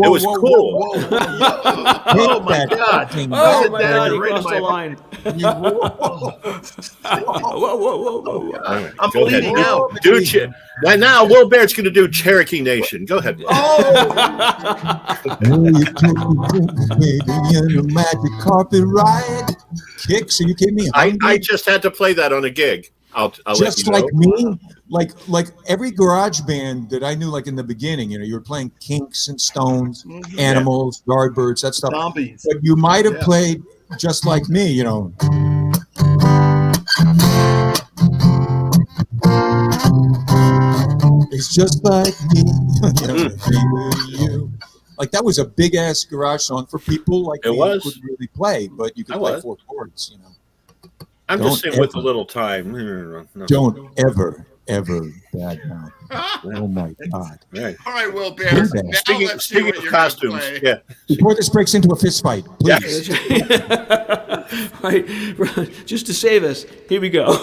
was cool. Oh my God! Oh my God! He crossed the line. Whoa! I'm bleeding out. Dude, right now, Will Barrett's going to do Cherokee Nation. Go ahead. Magic carpet ride. Kicks? Are you kidding me? I just had to play that on a gig. I'll just let you know. Me, like every garage band that I knew, like in the beginning, you were playing Kinks and Stones, Animals, Yardbirds, that stuff. Zombies. But you might have played just like me, It's just like me, Like that was a big ass garage song for people like me who couldn't really play, but you could play 4 chords, I'm just saying, with a little time. Don't ever badmouth. Oh my God! All right, Will Bear. Speaking of costumes, before this breaks into a fist fight, please. Right, just to save us, here we go.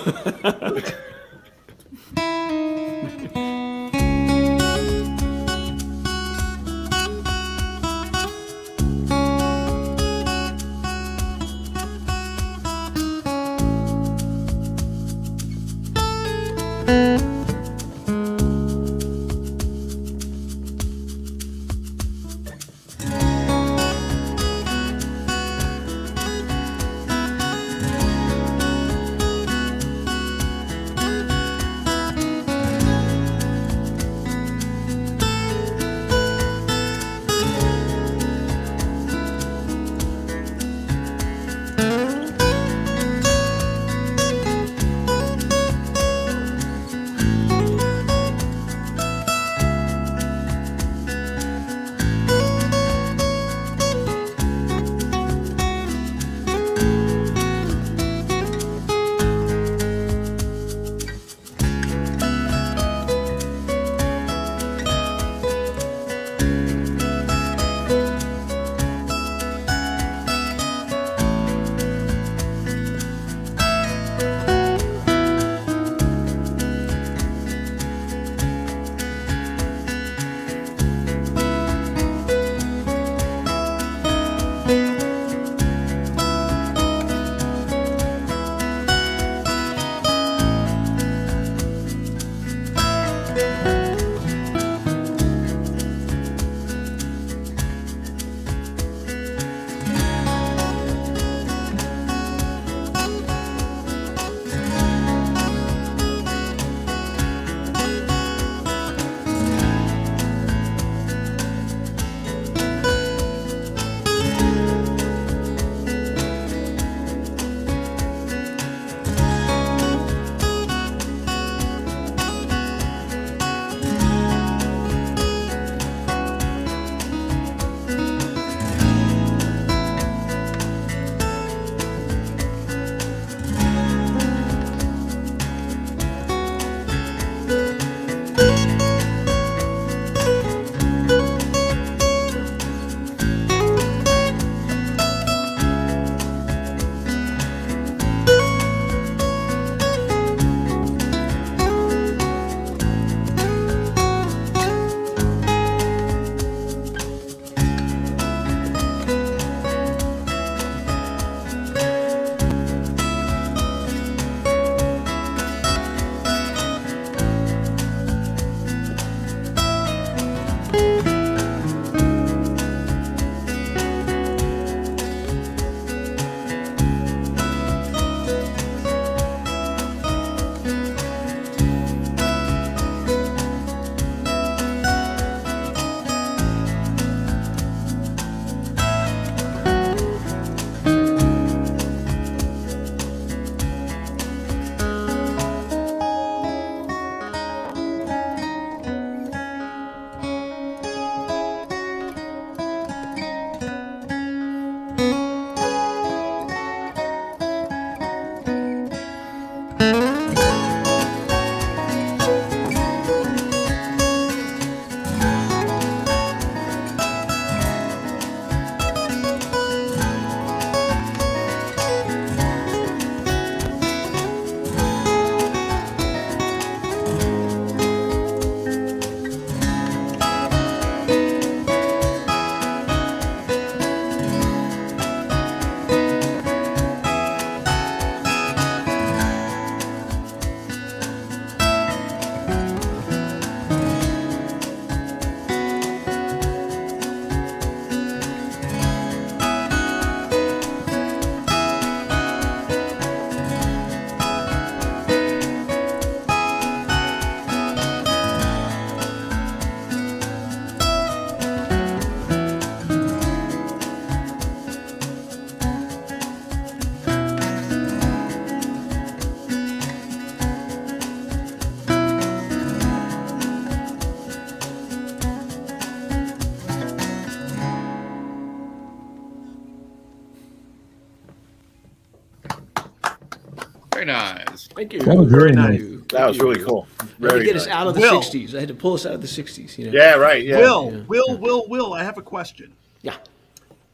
Very nice. Thank you. That was very nice. That was really cool. Very get us nice. out of the Will. 60s. I had to pull us out of the 60s. You know? Yeah, right. Yeah. Will, I have a question. Yeah.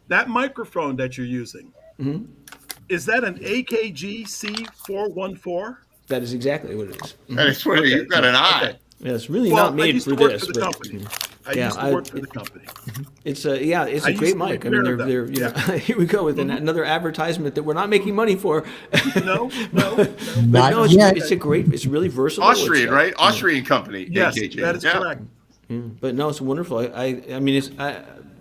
That microphone that you're using, is that an AKG C414? That is exactly what it is. And I swear you've got an eye. Okay. Yeah, it's really Well, not I made used for to work this. for the but, company. I yeah, used to work for the company. It's a it's I a used great to mic. I repair mean, them. they're you know, here we go with another advertisement that we're not making money for. No. But Not no, yet. it's a great. It's really versatile. Austrian, It's, right? Austrian company. Yes, AKG. that is correct. But no, it's wonderful. I mean,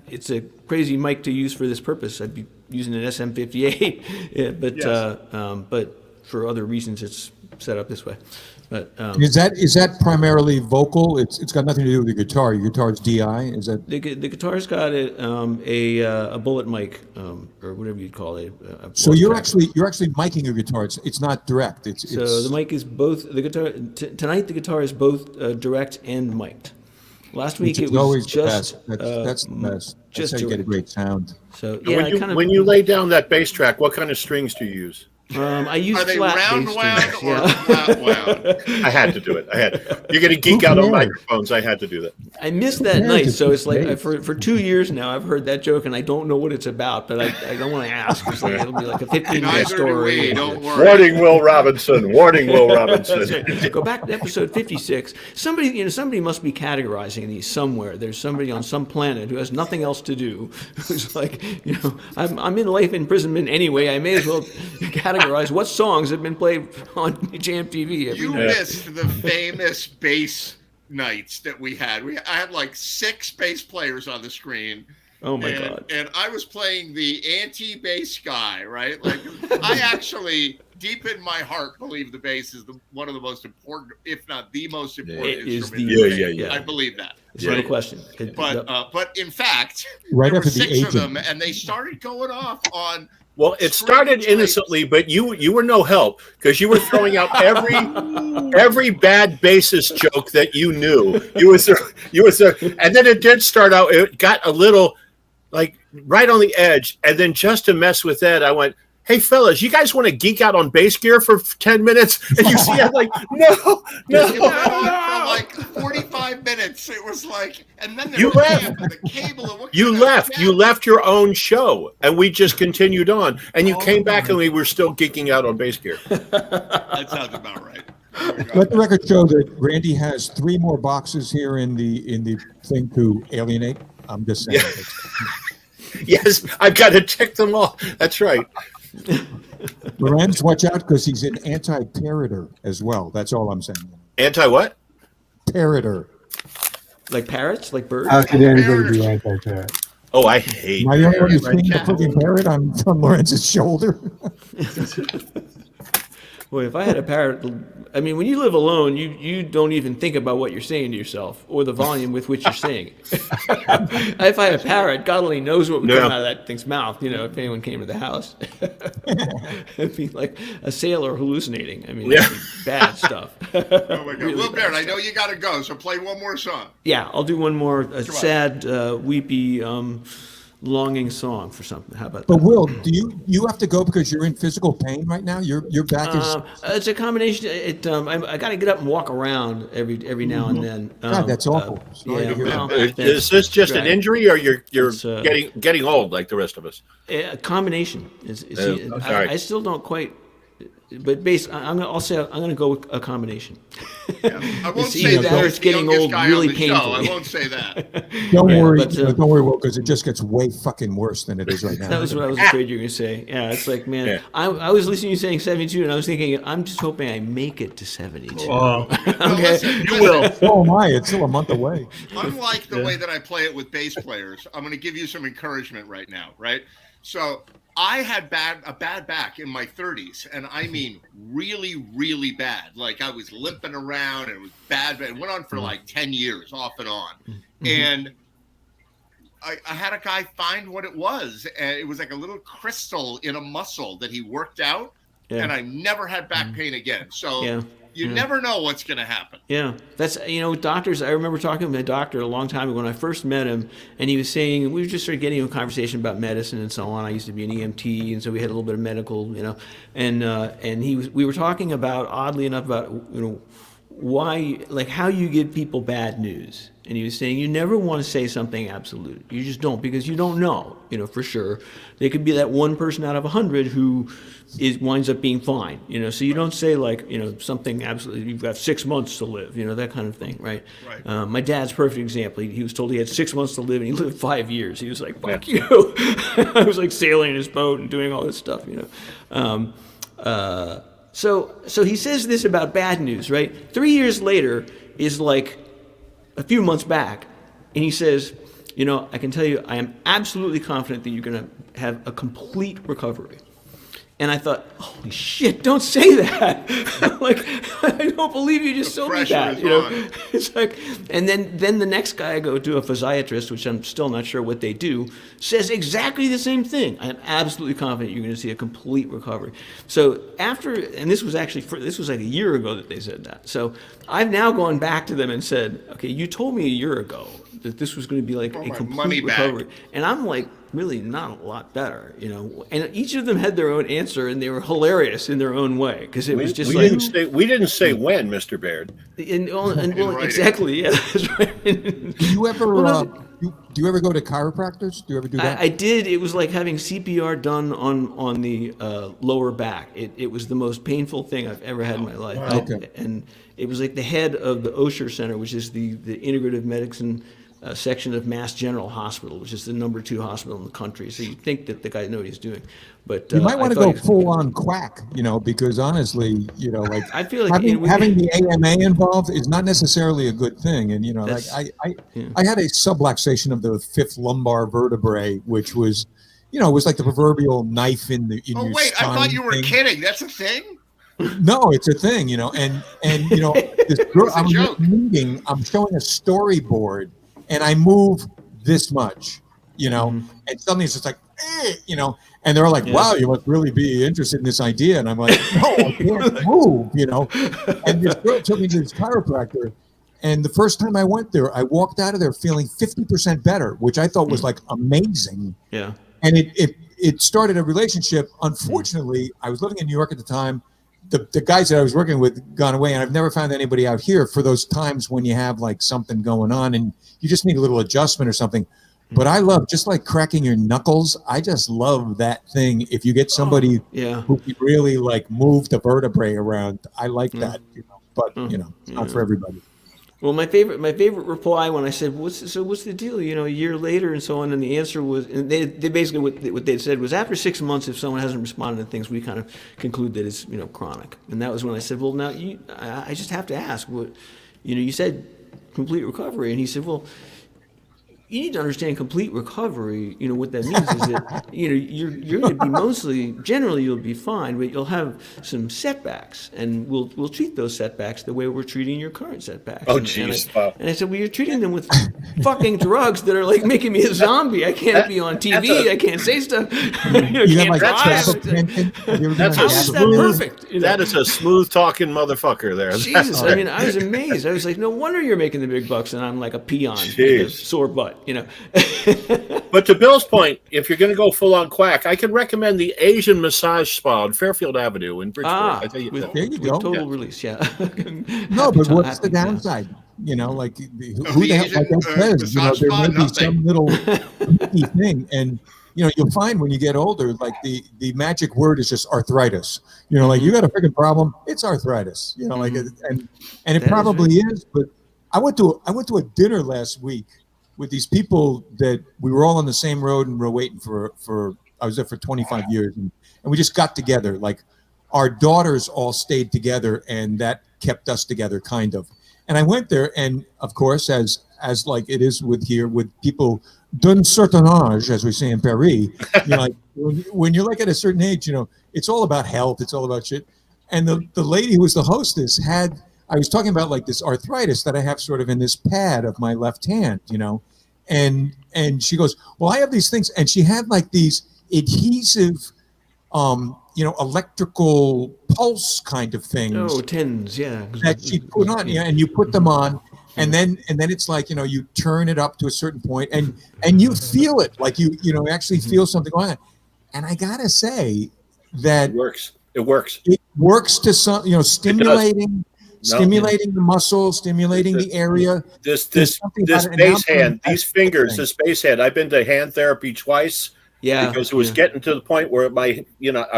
it's a crazy mic to use for this purpose. I'd be using an SM58, yeah, but Yes. but for other reasons, it's set up this way. But Is that primarily vocal? It's got nothing to do with the guitar. Your guitar's DI. Is that? the guitar's got a bullet mic or whatever you'd call it. So you're actually miking your guitar. It's not direct. So the mic is both the guitar. Tonight the guitar is both direct and mic'd. Last week it was always just the best. That's the best. just That's how you get a direct. great sound. So yeah, When you lay down that bass track, what kind of strings do you use? I use Are they flat round bass wound strings, or yeah. flat wound? I had to do it. You're going to geek out on microphones. I had to do that. I missed that Yeah, night, it's so it's like great. for 2 years now I've heard that joke and I don't know what it's about, but I don't want to ask. It's like, it'll be like a 15-minute Neither do story. we. Don't worry. Warning, Will Robinson. Warning, Will Robinson. That's right. Go back to episode 56. Somebody must be categorizing these somewhere. There's somebody on some planet who has nothing else to do, who's like, I'm in life imprisonment anyway. I may as well categorize what songs have been played on JMTV every You night. missed the famous bass nights that we had. I had like 6 bass players on the screen. Oh my God. And I was playing the anti-bass guy, right? Like I actually, deep in my heart, believe the bass is one of the most important, if not the most important It is instrument. Yeah. I believe that. It's not a question. But in fact, Right there were after the 6 of agent. them, and they started going off on. Well, it started innocently, but you were no help because you were throwing out every bad bassist joke that you knew. You was and then it did start out. It got a little like right on the edge, and then just to mess with that, I went, "Hey fellas, you guys want to geek out on bass gear for 10 minutes?" And you see, I'm like, no. It went on for like 45 minutes. It was like, and then You left. the cable. And what You kind of left. jazz- You left your own show, and we just continued on. And you came back, and we were still geeking out on bass gear. That sounds about right. Let the record show that Randy has 3 more boxes here in the thing to alienate. I'm just saying. Yes, I've got to tick them all. That's right. Lorenz, watch out because he's an anti-parroter as well. That's all I'm saying. Anti what? Parroter. Like parrots, like birds. How could anybody be anti-parrot? Oh, I hate. Am I the only one who's Parrot, seeing the right? freaking parrot on Lorenz's shoulder? Boy, if I had a parrot, I mean, when you live alone, you don't even think about what you're saying to yourself or the volume with which you're saying it. If I had a parrot, God only knows what would come out of that thing's mouth, if anyone came to the house. It'd be like a sailor hallucinating. I mean, it'd be bad stuff. Oh my God. Really Will bad Barrett, I stuff. know you got to go, so play one more song. Yeah, I'll do one more sad, weepy, longing song for something. How about But that? Will, do you have to go because you're in physical pain right now? Your back is. It's a combination. I got to get up and walk around every now and then. God, that's awful. Sorry to hear that. Is this just an Right. injury, or you're It's, getting old like the rest of us? A combination. sorry. I still don't quite. But I'll say I'm going to go with a combination. I won't It's say either that that or he's it's the getting youngest old guy really on the show. painfully. I won't say that. Don't worry, but, don't worry, Will, because it just gets way fucking worse than it is right now. That was what I was afraid you were going to say. Yeah, it's like, man, Yeah. I was listening to you saying 72, and I was thinking, I'm just hoping I make it to 72. Well, Okay. listen, You will. So am I. It's still a month away. Unlike the way that I play it with bass players, I'm going to give you some encouragement right now, right? So I had a bad back in my 30s, and I mean really, really bad. Like I was limping around, and it was bad. It went on for like 10 years, off and on. And I had a guy find what it was, and it was like a little crystal in a muscle that he worked out, Yeah. and I never had back pain again. So Yeah. You never know what's going to happen. Yeah, that's doctors. I remember talking to a doctor a long time ago when I first met him, and he was saying we were just sort of getting a conversation about medicine and so on. I used to be an EMT, and so we had a little bit of medical, and we were talking about, oddly enough, about why, like, how you give people bad news. And he was saying you never want to say something absolute. You just don't, because you don't know, for sure. There could be that one person out of 100 who winds up being fine, So you don't say, like, something absolutely, you've got 6 months to live, that kind of thing, right? Right. My dad's perfect example. He was told he had 6 months to live, and he lived 5 years. He was like, fuck you. I was like sailing in his boat and doing all this stuff, So he says this about bad news, right? 3 years later is like a few months back, and he says, I can tell you, I am absolutely confident that you're going to have a complete recovery. And I thought, holy shit, don't say that. Like, I don't believe you just told me that. It's like, and then the next guy I go to, a physiatrist, which I'm still not sure what they do, says exactly the same thing. I am absolutely confident you're going to see a complete recovery. So and this was like a year ago that they said that. So I've now gone back to them and said, okay, you told me a year ago that this was going to be like a complete recovery. And I'm like, really not a lot better, And each of them had their own answer, and they were hilarious in their own way, because it was just we didn't say when, Mr. Baird. Well, exactly, yeah, that's right. Do you ever do you ever go to chiropractors? Do you ever do that? I did. It was like having CPR done on the lower back. It was the most painful thing I've ever had in my life. Wow. Okay. And it was like the head of the Osher Center, which is the integrative medicine section of Mass General Hospital, which is the number 2 hospital in the country. So you'd think that the guy knew what he's doing, but you might want to go full on quack, because honestly, like I feel like having the AMA involved is not necessarily a good thing. And I had a subluxation of the 5th lumbar vertebrae, which was, it was like the proverbial knife in your wait, I thought you were kidding. That's a thing. No, it's a thing, and this girl, I'm at a meeting, I'm showing a storyboard, and I move this much, and suddenly it's just like, and they're like, wow, you must really be interested in this idea. And I'm like, no, I can't move, And this girl took me to this chiropractor, and the first time I went there, I walked out of there feeling 50% better, which I thought was like amazing. Yeah. And it started a relationship. Unfortunately, I was living in New York at the time. The guys that I was working with gone away, and I've never found anybody out here for those times when you have like something going on and you just need a little adjustment or something. But I love, just like cracking your knuckles, I just love that thing. If you get somebody who can really like move the vertebrae around, I like that. But it's not for everybody. Well, my favorite reply when I said, what's the deal? A year later and so on, and the answer was, and they basically what they said was, after 6 months, if someone hasn't responded to things, we kind of conclude that it's chronic. And that was when I said, well, now I just have to ask, what, you said complete recovery, and he said, well, you need to understand complete recovery. What that means is that you're going to be generally you'll be fine, but you'll have some setbacks, and we'll treat those setbacks the way we're treating your current setbacks. Oh, jeez. And I said, well, you're treating them with fucking drugs that are like making me a zombie. I can't be on TV. I can't say stuff. Can't drive. Perfect. That is a smooth talking motherfucker there. Jesus, I mean, I was amazed. I was like, no wonder you're making the big bucks, and I'm like a peon with a sore butt. But to Bill's point, if you're going to go full on quack, I can recommend the Asian Massage Spa on Fairfield Avenue in Bridgeport. There you go. Total release, yeah. No, but what's the downside? Like who the hell, like that says, there may be some little thing, and you'll find when you get older, like the magic word is just arthritis. Like you got a freaking problem, it's arthritis. Like and it probably is. But I went to a dinner last week with these people that we were all on the same road, and we're waiting for I was there for 25 years, and we just got together. Like our daughters all stayed together, and that kept us together, kind of. And I went there, and of course, as like it is with people d'un certain âge, as we say in Paris, like when you're like at a certain age, it's all about health, it's all about shit. And the lady who was the hostess I was talking about like this arthritis that I have sort of in this pad of my left hand, and she goes, well, I have these things. And she had like these adhesive electrical pulse kind of things. Oh, tens, yeah. That she put on, and you put them on, and then it's like, you turn it up to a certain point, and you feel it, like you actually feel something going on. And I gotta say that it works. It works to some, stimulating the muscle, stimulating the area. This bass hand, these fingers, this bass hand. I've been to hand therapy twice. Yeah, because it was getting to the point where I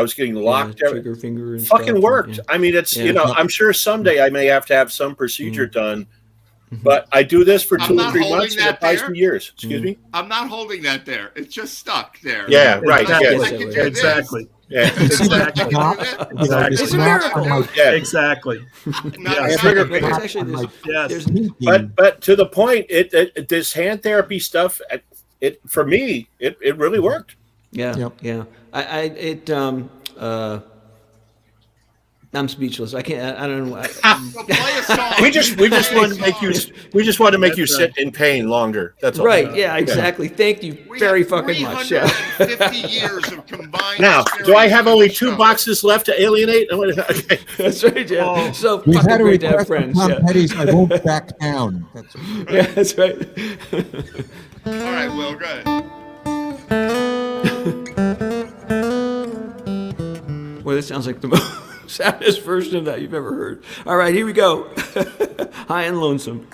was getting locked. Trigger finger and fucking stuff, worked. Yeah. I mean, it's I'm sure someday I may have to have some procedure done, but I do this for 2 or 3 months and it buys me years. Excuse me. I'm not holding that there. It's just stuck there. Yeah, right. Exactly. Yeah. Exactly. It's a miracle. Exactly. But to the point, this hand therapy stuff. For me, it really worked. Yeah. I'm speechless. I can't. I don't know. we just want to make you sit in pain longer. That's all. Right. Yeah. Exactly. Thank you very fucking much. 350 years of combined. Now, do I have only 2 boxes left to alienate? Okay. That's right, Jeff. Oh. So We've fucking had a great to have request friends. from Tom Petty's, I won't back down. That's right. All right, Will, good. Well, this sounds like the most saddest version of that you've ever heard. All right, here we go. High and Lonesome.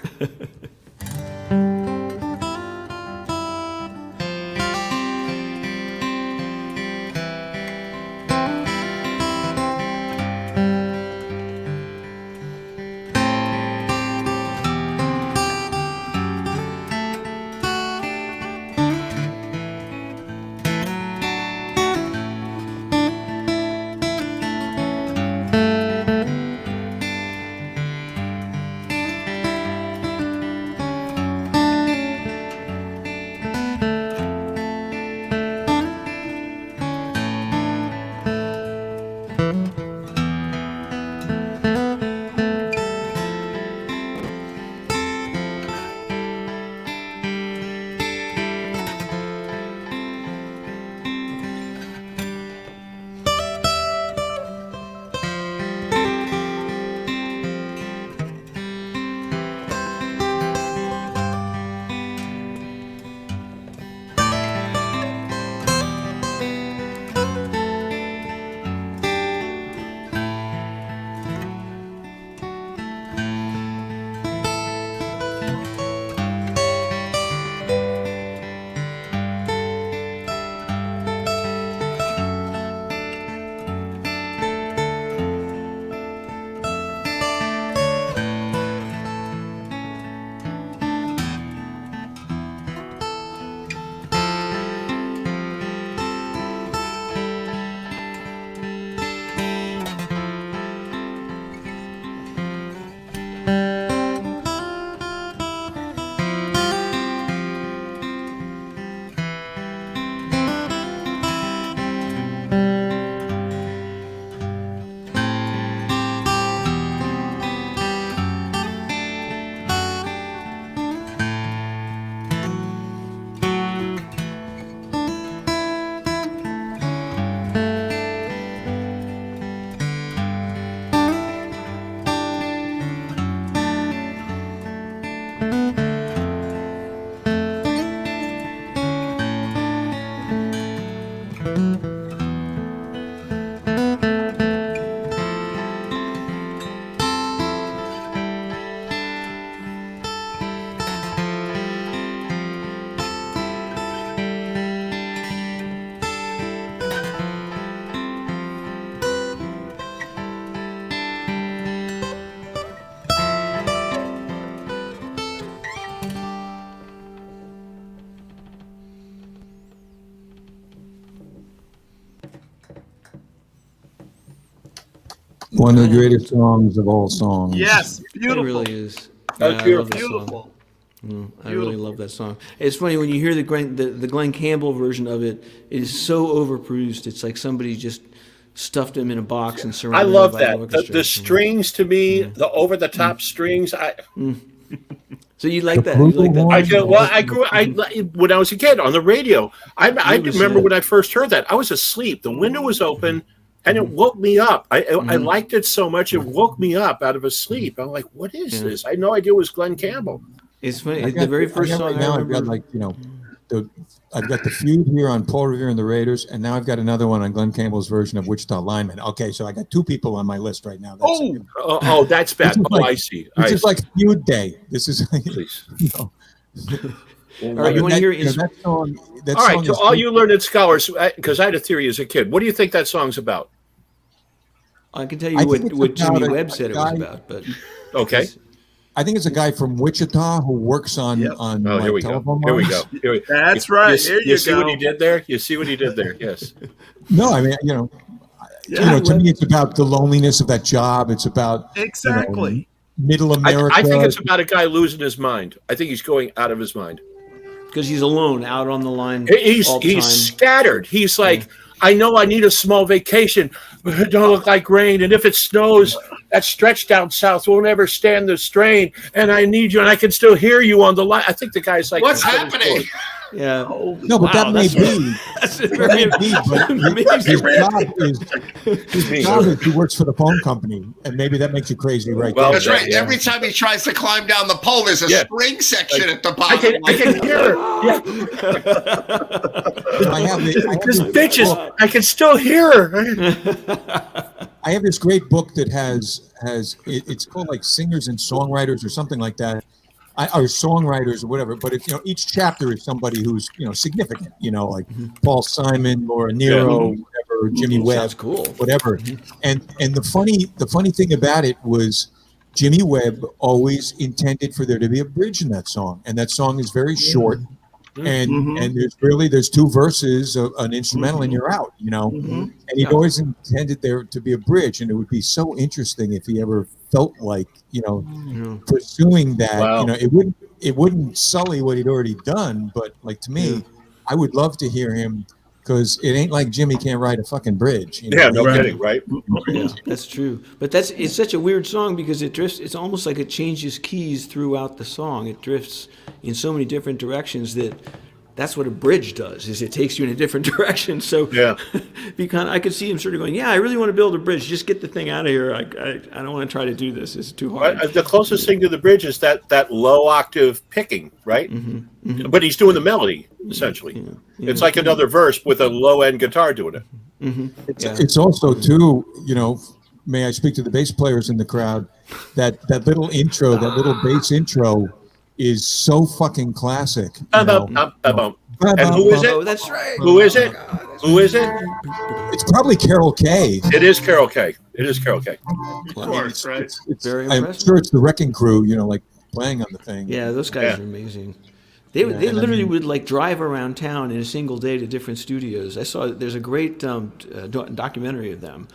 One of the greatest songs of all songs. Yes, beautiful. It really is. That's I love that beautiful. song. I really love that song. It's funny when you hear the Glenn Campbell version of it. It is so overproduced. It's like somebody just stuffed him in a box and surrounded. I love by that. an orchestra. The strings to me, the over the top strings. So you like that? You like that? When I was a kid on the radio. I remember when I first heard that. I was asleep. The window was open. And it woke me up. I liked it so much, it woke me up out of a sleep. I'm like, what is this? I had no idea it was Glenn Campbell. It's funny. The very first song right now, I remember. I've got I've got the feud here on Paul Revere and the Raiders, and now I've got another one on Glenn Campbell's version of Wichita Lineman. Okay, so I got 2 people on my list right now. That's bad. I see. This is like feud day. This is Please. All right, you want to hear is that song? That all right, song to all you learned scholars, because I had a theory as a kid. What do you think that song's about? I can tell you what Jimmy Webb said it was about, but okay. I think it's a guy from Wichita who works on here we telephone go. lines. Here we go. That's right. You see what he did there? You see what he did there? Yes. No, I mean, to me, it's about the loneliness of that job. It's about middle America. I think it's about a guy losing his mind. I think he's going out of his mind because he's alone, out on the line. He's scattered. He's like, I know I need a small vacation, but it don't look like rain. And if it snows, that stretch down south won't ever stand the strain. And I need you, and I can still hear you on the line. I think the guy's like, what's happening? Yeah. No, but that may be. His job is he works for the phone company, and maybe that makes you crazy, right? Well, that's right. Yeah. Every time he tries to climb down the pole, there's a spring section at the bottom. I can hear her. I can still hear her. I have this great book that it's called like Singers and Songwriters or something like that. Or songwriters or whatever, but it's each chapter is somebody who's significant, like Paul Simon, Laura Nero, whatever, Jimmy Webb, sounds cool, whatever. And the funny thing about it was Jimmy Webb always intended for there to be a bridge in that song, and that song is very short, and there's 2 verses of an instrumental and you're out, and he'd always intended there to be a bridge, and it would be so interesting if he ever felt like pursuing that. Wow. It wouldn't sully what he'd already done, but like to me, I would love to hear him, because it ain't like Jimmy can't ride a fucking bridge. No kidding, right? Yeah, that's true. But it's such a weird song because it drifts. It's almost like it changes keys throughout the song. It drifts in so many different directions that's what a bridge does. Is it takes you in a different direction. So I could see him sort of going, I really want to build a bridge. Just get the thing out of here. I don't want to try to do this. It's too hard. The closest thing to the bridge is that low octave picking, right? But he's doing the melody essentially. It's like another verse with a low end guitar doing it. It's also too, may I speak to the bass players in the crowd? That little intro, that little bass intro, is so fucking classic. And who is it? Oh, that's right. Who is it? Who is it? It's probably Carol Kay. It is Carol Kay. Of course, right? It's very I'm impressive. sure it's the Wrecking Crew, like playing on the thing. Yeah, those guys are amazing. They literally would like drive around town in a single day to different studios. I saw there's a great documentary of them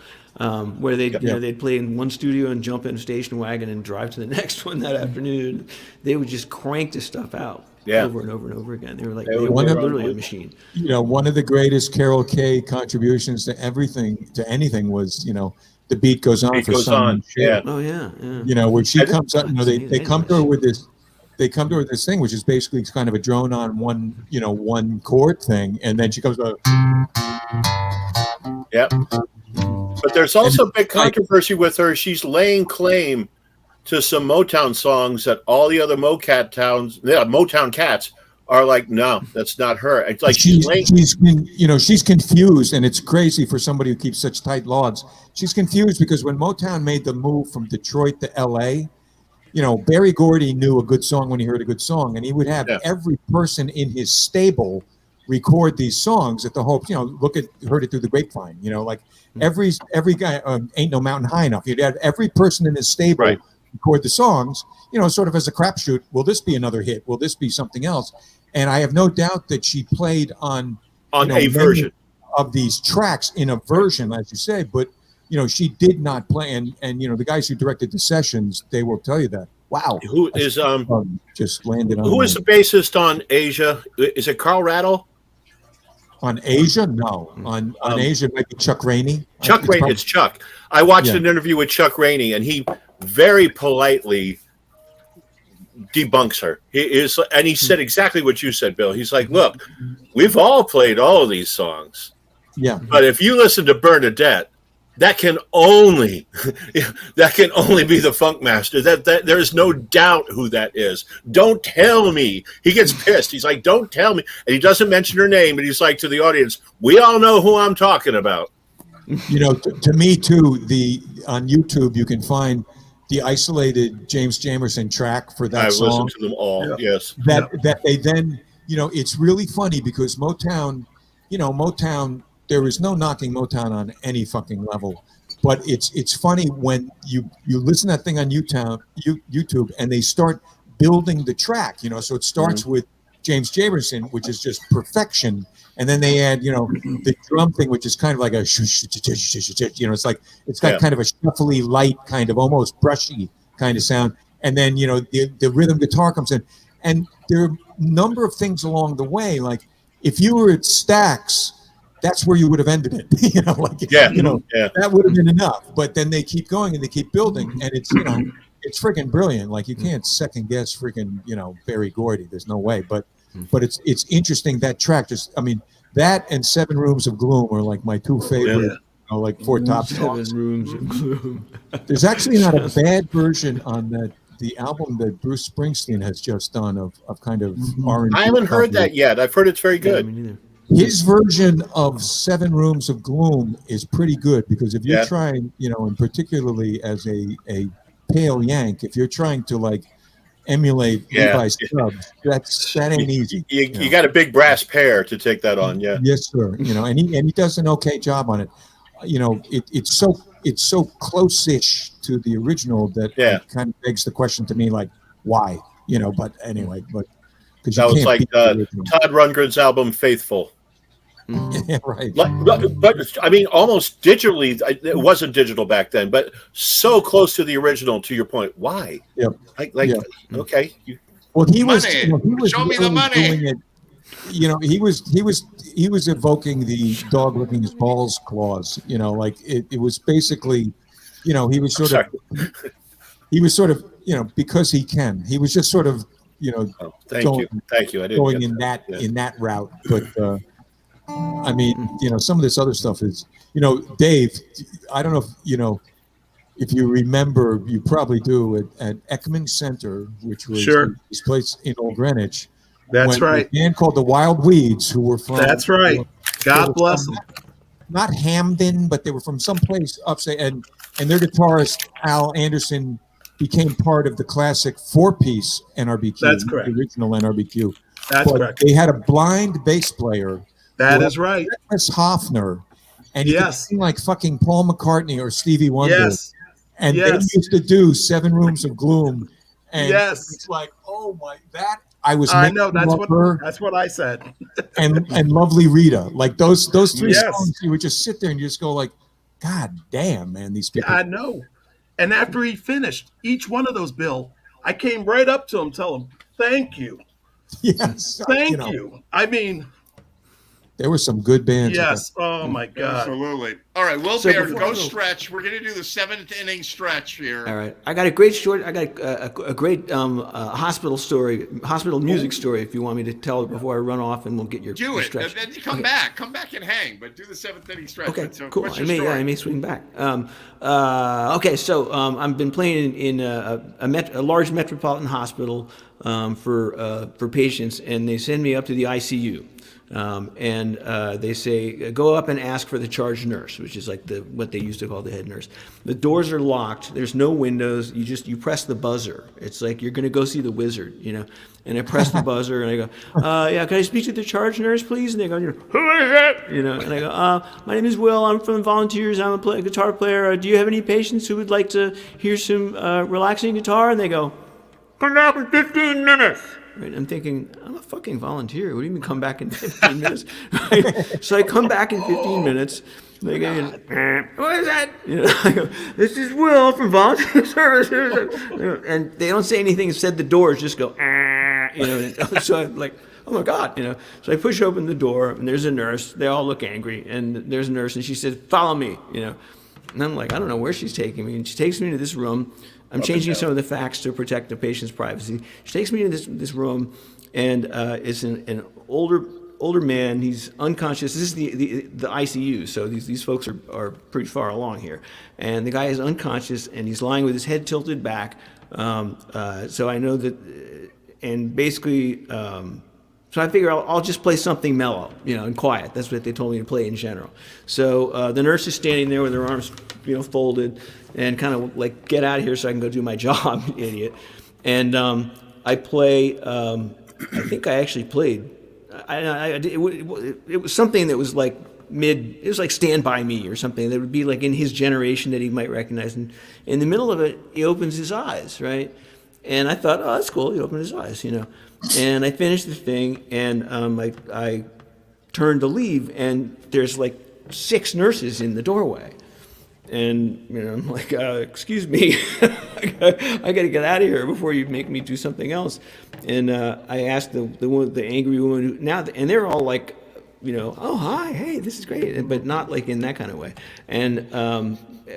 where they'd play in one studio and jump in a station wagon and drive to the next one that afternoon. They would just crank this stuff out over and over and over again. They were literally a machine. One of the greatest Carol Kay contributions to anything was, the beat goes on for someone. Yeah. Oh yeah. Where she comes up, they come to her with this. They come to her with this thing, which is basically kind of a drone on one chord thing, and then she comes up. Yep. But there's also a big controversy with her. She's laying claim to some Motown songs that all the other Motown cats are like, no, that's not her. It's like she's confused, and it's crazy for somebody who keeps such tight logs. She's confused because when Motown made the move from Detroit to L.A., Berry Gordy knew a good song when he heard a good song, and he would have every person in his stable record these songs at the Hope. Heard it through the grapevine. Every guy ain't no mountain high enough. You'd have every person in his stable record the songs. Sort of as a crapshoot. Will this be another hit? Will this be something else? And I have no doubt that she played on a version of these tracks in a version, as you say, but. She did not play, and the guys who directed the sessions, they will tell you that. Wow, who is just landed on? Who is the bassist on Asia? Is it Carl Rattle? On Asia, no. On Asia, it might be Chuck Rainey. It's Chuck. I watched an interview with Chuck Rainey, and he very politely debunks her. He said exactly what you said, Bill. He's like, "Look, we've all played all of these songs, but if you listen to Bernadette." that can only be the Funk Master. That there is no doubt who that is. Don't tell me. He gets pissed. He's like, don't tell me. And he doesn't mention her name, and he's like to the audience, we all know who I'm talking about. You know, to me too, on YouTube you can find the isolated James Jamerson track for that song. I listened to them all, yes. That they then, you know, it's really funny because Motown, there is no knocking Motown on any fucking level, but it's funny when you listen to that thing on YouTube and they start building the track, you know, so it starts with James Jamerson, which is just perfection, and then they add, you know, the drum thing, which is kind of like a, you know, it's got kind of a shuffly, light, kind of almost brushy kind of sound, and then, you know, the rhythm guitar comes in, and there are a number of things along the way, like if you were at Stax, that's where you would have ended it, you know, like, that would have been enough. But then they keep going and they keep building, and it's, you know, it's freaking brilliant. Like you can't second guess freaking, you know, Berry Gordy. There's no way. But it's interesting, that track. Just, I mean, that and Seven Rooms of Gloom are like my two favorite, you know, like four top songs. 7 Rooms of Gloom. There's actually not a bad version on the album that Bruce Springsteen has just done of kind of R&B. I haven't heard that yet. I've heard it's very good. Yeah, me neither. His version of Seven Rooms of Gloom is pretty good, because if you're trying, you know, and particularly as a pale Yank, if you're trying to like emulate Levi Stubbs, that ain't easy. You got a big brass pair to take that on, Yes, sir. You know, and he does an okay job on it. You know, it's so close-ish to the original that it kind of begs the question to me, like, why? You know, but anyway, because that was like Todd Rundgren's album Faithful. Yeah, right. But I mean, almost digitally. It wasn't digital back then, but so close to the original. To your point, why? Yep. Okay. Well, he was. Show me the money. Doing it, you know, he was evoking the dog licking his balls clause. You know, like it was basically, you know, he was sort of, you know, because he can. He was just sort of, you know, thank you. I didn't going in that route, but. I mean, you know, some of this other stuff is, you know, Dave, I don't know if, you know, if you remember, you probably do, at Ekman Center, which was this place in Old Greenwich. That's right. A band called the Wild Weeds, who were from. That's right. God bless them. Not Hamden, but they were from someplace upstate, and their guitarist, Al Anderson, became part of the classic 4-piece NRBQ. That's correct. The original NRBQ. That's correct. They had a blind bass player. That is right. Chris Hoffner, and he could sing like fucking Paul McCartney or Stevie Wonder. Yes. And they used to do Seven Rooms of Gloom. And it's like, oh my, I know that's what I said. and Lovely Rita, like those three songs, you would just sit there and you just go like, God damn, man, these people. I know. And after he finished each one of those, Bill, I came right up to him, tell him, thank you. Yes. Thank you. I mean, there were some good bands. Yes. Oh my God. Absolutely. All right, Will Bear, go stretch. We're going to do the 7th inning stretch here. All right. I got a great a great hospital music story. If you want me to tell it before I run off, and we'll get your stretch. Then you come back and hang, but do the 7th inning stretch. Okay, so cool. I may swing back. Okay, so I've been playing in a large metropolitan hospital for patients, and they send me up to the ICU. And they say, go up and ask for the charge nurse, which is like what they used to call the head nurse. The doors are locked. There's no windows. You press the buzzer. It's like you're going to go see the wizard, you know. And I press the buzzer and I go, can I speak to the charge nurse, please? And they go, who is it? You know. And I go, my name is Will. I'm from the volunteers. I'm a guitar player. Do you have any patients who would like to hear some relaxing guitar? And they go, come back in 15 minutes. Right? I'm thinking, I'm a fucking volunteer. What do you mean come back in 15 minutes? Right? So I come back in 15 minutes. They go, what is that? You know, I go, this is Will from Volunteer Services. And they don't say anything. Instead, the doors just go, you know. So I'm like, oh my God, you know. So I push open the door, and there's a nurse. They all look angry, and there's a nurse, and she says, follow me, you know. And I'm like, I don't know where she's taking me. And she takes me to this room. I'm changing some of the facts to protect the patient's privacy. She takes me to this room, and it's an older older man. He's unconscious. This is the ICU, so these folks are pretty far along here. And the guy is unconscious, and he's lying with his head tilted back. So I know that, and basically, so I figure I'll just play something mellow, and quiet. That's what they told me to play in general. So the nurse is standing there with her arms, folded, and kind of like, get out of here so I can go do my job, idiot. And I play. I think I actually played. It was something that was like it was like Stand By Me or something that would be like in his generation that he might recognize. And in the middle of it, he opens his eyes, right? And I thought, oh, that's cool. He opened his eyes, And I finished the thing, and I turned to leave, and there's like 6 nurses in the doorway. And I'm like, excuse me, I got to get out of here before you make me do something else. And I asked the angry woman and they're all like, oh hi, hey, this is great, but not like in that kind of way. And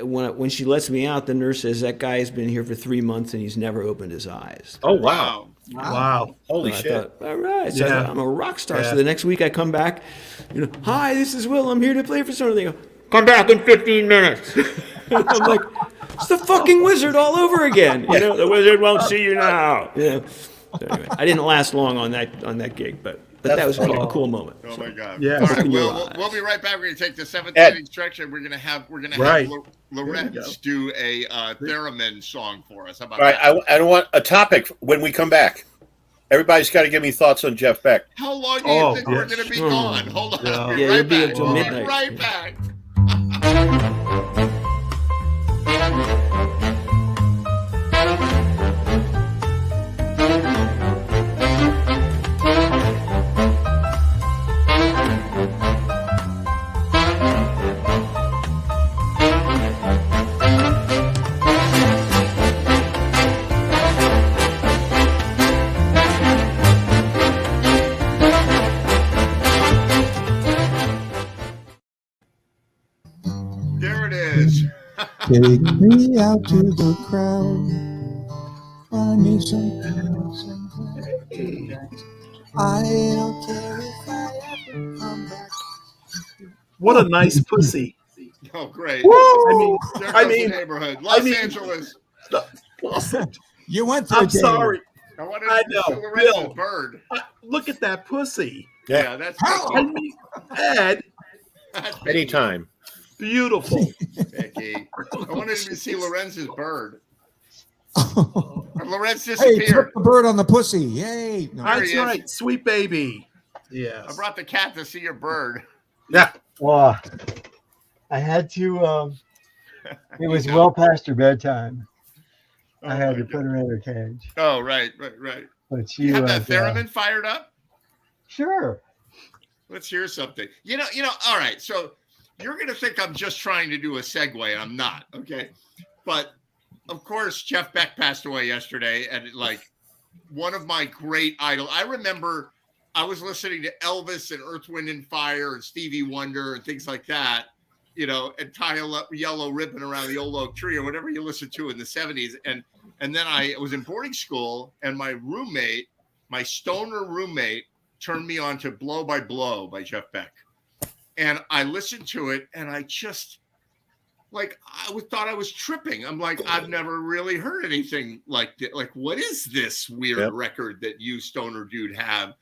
when she lets me out, the nurse says that guy has been here for 3 months and he's never opened his eyes. Oh wow! Wow! Holy shit! Thought, all right, so I thought, I'm a rock star. So the next week I come back, hi, this is Will. I'm here to play for something. They go, come back in 15 minutes. I'm like, it's the fucking wizard all over again. The wizard won't see you now. So anyway, I didn't last long on that gig, but that was a cool moment. Oh my God! Yeah. All right, we'll be right back. We're going to take the 7th inning stretch, and we're going to have Lorenz do a theremin song for us. How about that? I don't want a topic when we come back. Everybody's got to give me thoughts on Jeff Beck. How long do you think we're going to be gone? Hold on. Yeah, We'll be until midnight. Right back. There it is. Take me out to the crowd. Find me some. I don't care if I ever come back. What a nice pussy. Oh, great. Woo! I mean, the neighborhood. Los Angeles. You went through. I'm sorry. I know. Bill. Bird. Look at that pussy. Yeah, that's Ed. Anytime. Beautiful. Becky. I wanted to see Lorenz's bird. Oh. Lorenz Hey, disappeared. put the bird on the pussy. Yay. No. That's right. Sweet baby. Yes. I brought the cat to see your bird. Yeah. Well, I had to. It was well past her bedtime. I had to put her in her cage. Oh, right. But she you have that theremin fired up? Sure. Let's hear something. All right. So you're going to think I'm just trying to do a segue. I'm not. Okay. But of course, Jeff Beck passed away yesterday. And one of my great idols. I remember I was listening to Elvis and Earth, Wind and Fire and Stevie Wonder and things like that, and tie a yellow ribbon around the old oak tree or whatever you listened to in the 70s. And then I was in boarding school, and my stoner roommate turned me on to Blow by Blow by Jeff Beck. And I listened to it, and I just, thought I was tripping. I'm like, I've never really heard anything like that. Like, what is this weird record that you stoner dude have?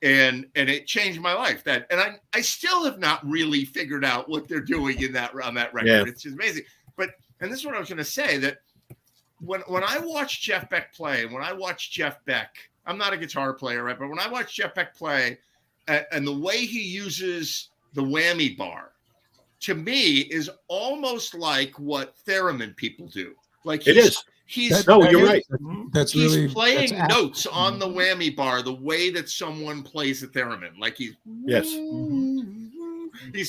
And it changed my life. I still have not really figured out what they're doing on that record. Yeah. It's just amazing. And this is what I was going to say, that when I watch Jeff Beck play, I'm not a guitar player, right? But when I watch Jeff Beck play, and the way he uses the whammy bar, to me, is almost like what theremin people do. Like it is. You're right. He's playing notes on the whammy bar the way that someone plays a theremin. Like he's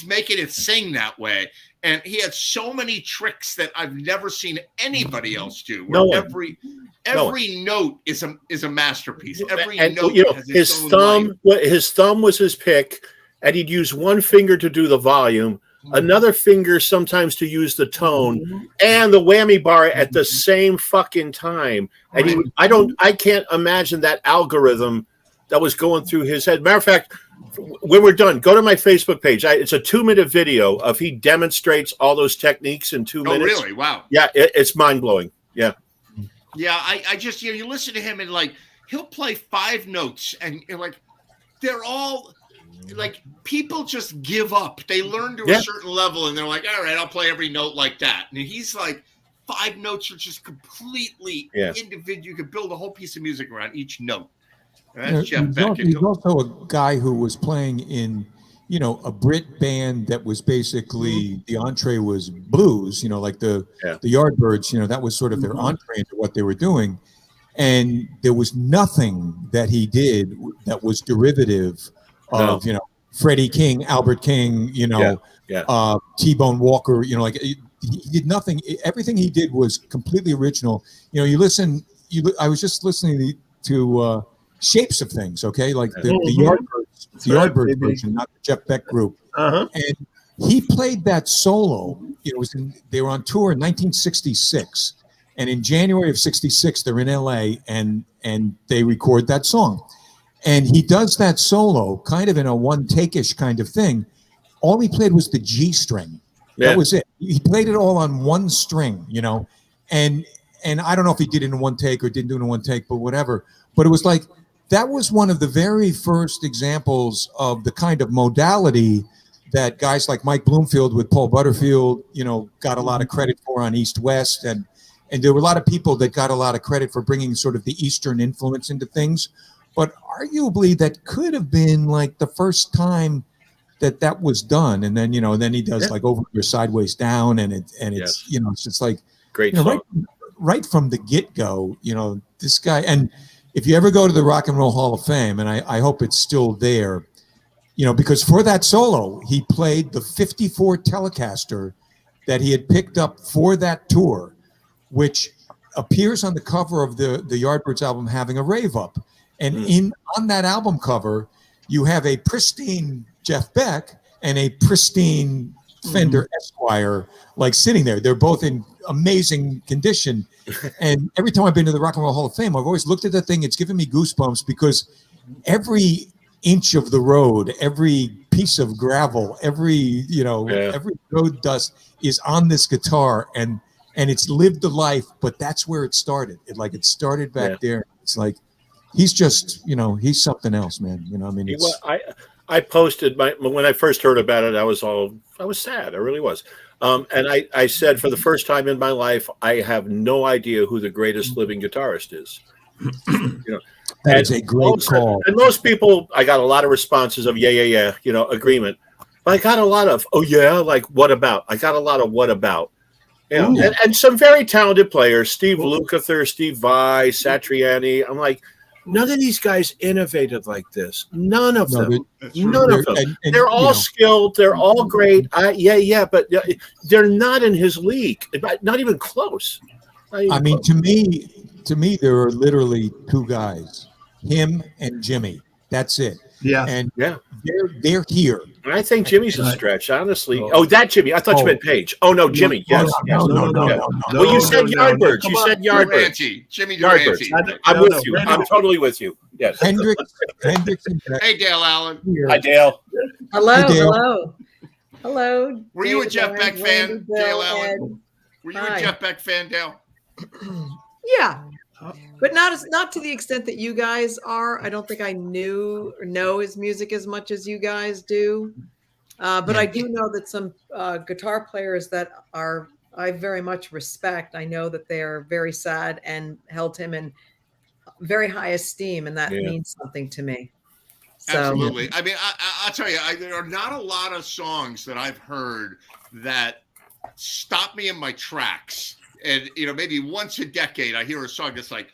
making it sing that way. And he had so many tricks that I've never seen anybody else do. Every note is a masterpiece. Every note has its own life. His thumb was his pick, and he'd use one finger to do the volume, another finger sometimes to use the tone, and the whammy bar at the same fucking time. And I can't imagine that algorithm that was going through his head. Matter of fact, when we're done, go to my Facebook page. It's a 2-minute video of he demonstrates all those techniques in 2 minutes. Oh, really? Wow. Yeah, it's mind blowing. Yeah. Yeah, I just you listen to him and like he'll play 5 notes and like they're all like people just give up. They learn to a certain level and they're like, all right, I'll play every note like that. And he's like 5 notes are just completely individual. You could build a whole piece of music around each note. And that's Jeff Beck. He's also a guy who was playing in, a Brit band that was basically the entree was blues, like the Yardbirds, that was sort of their entree into what they were doing. And there was nothing that he did that was derivative of, Freddie King, Albert King, T-Bone Walker, like he did nothing. Everything he did was completely original. I was just listening to Shapes of Things, okay? Like the Yardbirds version, not the Jeff Beck group. And he played that solo. They were on tour in 1966. And in January of 66, they're in LA and they record that song. And he does that solo kind of in a one-take-ish kind of thing. All he played was the G string. Yeah. That was it. He played it all on one string, and I don't know if he did it in one take or didn't do it in one take, but whatever. But it was like, that was one of the very first examples of the kind of modality that guys like Mike Bloomfield with Paul Butterfield, got a lot of credit for on East West. And there were a lot of people that got a lot of credit for bringing sort of the Eastern influence into things. But arguably that could have been like the first time that was done. And then, then he does like Over Your Sideways Down. And it's, it's just like, great song. Right from the get-go, this guy, and if you ever go to the Rock and Roll Hall of Fame, and I hope it's still there, because for that solo, he played the 54 Telecaster that he had picked up for that tour, which appears on the cover of the Yardbirds album, Having a Rave Up. And on that album cover, you have a pristine Jeff Beck and a pristine Fender Esquire, like sitting there. They're both in amazing condition. And every time I've been to the Rock and Roll Hall of Fame, I've always looked at that thing. It's given me goosebumps because every inch of the road, every piece of gravel, every road dust is on this guitar, and it's lived the life. But that's where it started. It started back there. It's like he's just he's something else, man. I posted when I first heard about it, I was sad. I really was. And I said, for the first time in my life, I have no idea who the greatest living guitarist is. That's a great call. And most people, I got a lot of responses of yeah, agreement. But I got a lot of like what about? I got a lot of what about? And some very talented players, Steve Lukather, Steve Vai, Satriani. I'm like, none of these guys innovated like this. None of them. None of them. And they're all skilled. They're all great. But they're not in his league. Not even close. I mean, to me, there are literally 2 guys, him and Jimmy. That's it. Yeah. And they're here. I think Jimmy's a stretch, honestly. Oh, that Jimmy. I thought you meant Page. Oh, no, Jimmy. Yes. No. Well, you said Yardbirds. You said Yardbirds. Jimmy Yardbirds. I'm with you. I'm totally with you. Yes. Hendrix. Hey, Dale Allen. Hi, Dale. Hello. Were you a Jeff Beck fan, Dale Allen? Were you a Jeff Beck fan, Dale? Yeah. But not to the extent that you guys are. I don't think I know his music as much as you guys do. But I do know that some guitar players that I very much respect. I know that they are very sad and held him in very high esteem, and that means something to me. So, absolutely. I mean, I'll tell you, there are not a lot of songs that I've heard that stop me in my tracks. And, maybe once a decade, I hear a song that's like,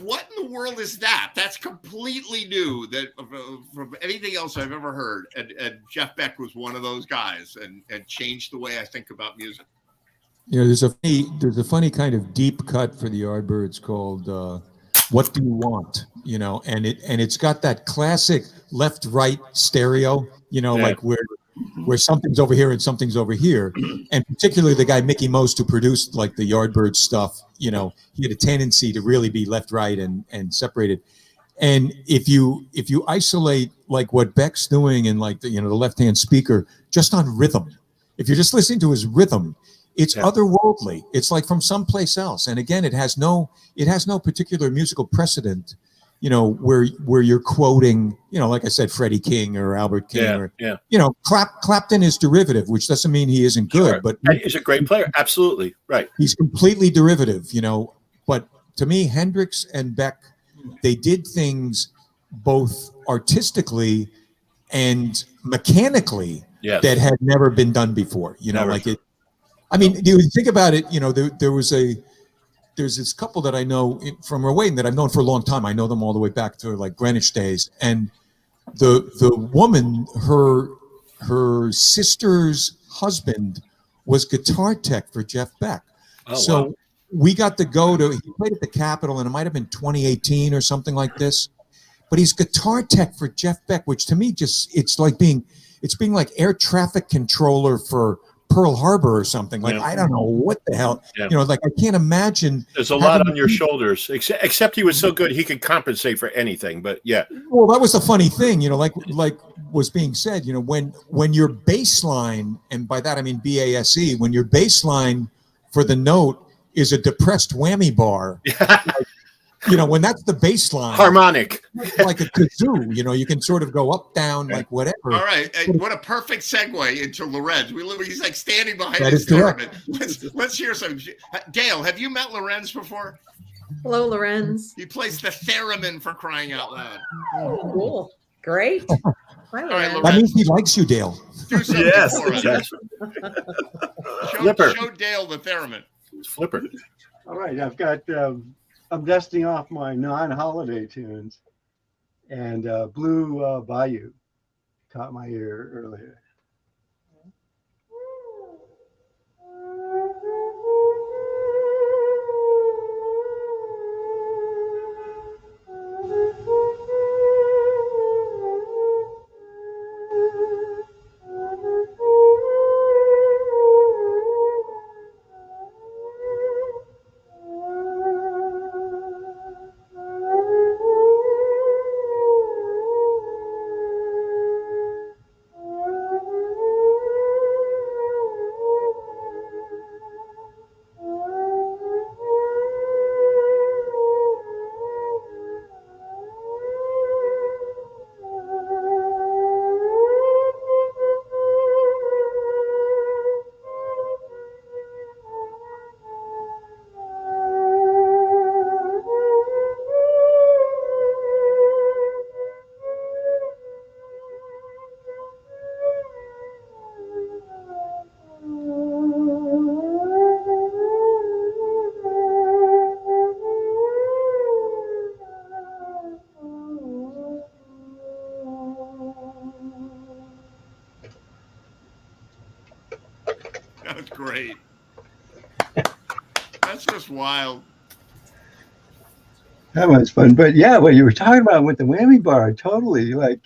what in the world is that? That's completely new from anything else I've ever heard. And Jeff Beck was one of those guys and changed the way I think about music. There's a funny kind of deep cut for the Yardbirds called What Do You Want? And it's got that classic left-right stereo, like where something's over here and something's over here. And particularly the guy Mickey Most, who produced like the Yardbird stuff, he had a tendency to really be left, right, and separated. And if you isolate like what Beck's doing and like the left-hand speaker just on rhythm, if you're just listening to his rhythm, it's otherworldly. It's like from someplace else. And again, it has no particular musical precedent, where you're quoting, like I said, Freddie King or Albert King Clapton is derivative, which doesn't mean he isn't good, Sure. but he's a great player. Absolutely. Right. He's completely derivative, but to me, Hendrix and Beck, they did things both artistically and mechanically that had never been done before. I mean, do you think about it? There's this couple that I know from Rowayne that I've known for a long time. I know them all the way back to like Greenwich days. And the woman, her sister's husband was guitar tech for Jeff Beck. Oh, so wow. we got to go to, he played at the Capitol, and it might have been 2018 or something like this. But he's guitar tech for Jeff Beck, which to me it's being like air traffic controller for Pearl Harbor or something. Like, I don't know what the hell, like I can't imagine. There's a lot on your shoulders, except he was so good he could compensate for anything. But yeah. Well, that was the funny thing, like was being said, when your bass line, and by that I mean BASE, when your bass line for the note is a depressed whammy bar, when that's the bass line, harmonic, like a kazoo, you can sort of go up, down, like whatever. All right, what a perfect segue into Lorenz. He's like standing behind that his theremin. correct. Let's hear some. Gail, have you met Lorenz before? Hello, Lorenz. He plays the theremin, for crying out loud. Oh, cool. Great. Hi, right, Lorenz. That means he likes you, Dale. Do something Yes. for us. Yes. Show Dale the theremin. Flipper. All right, I've got. I'm dusting off my non-holiday tunes, and Blue Bayou caught my ear earlier. That's great. That's just wild. That was fun, but yeah, what you were talking about with the whammy bar, totally. Like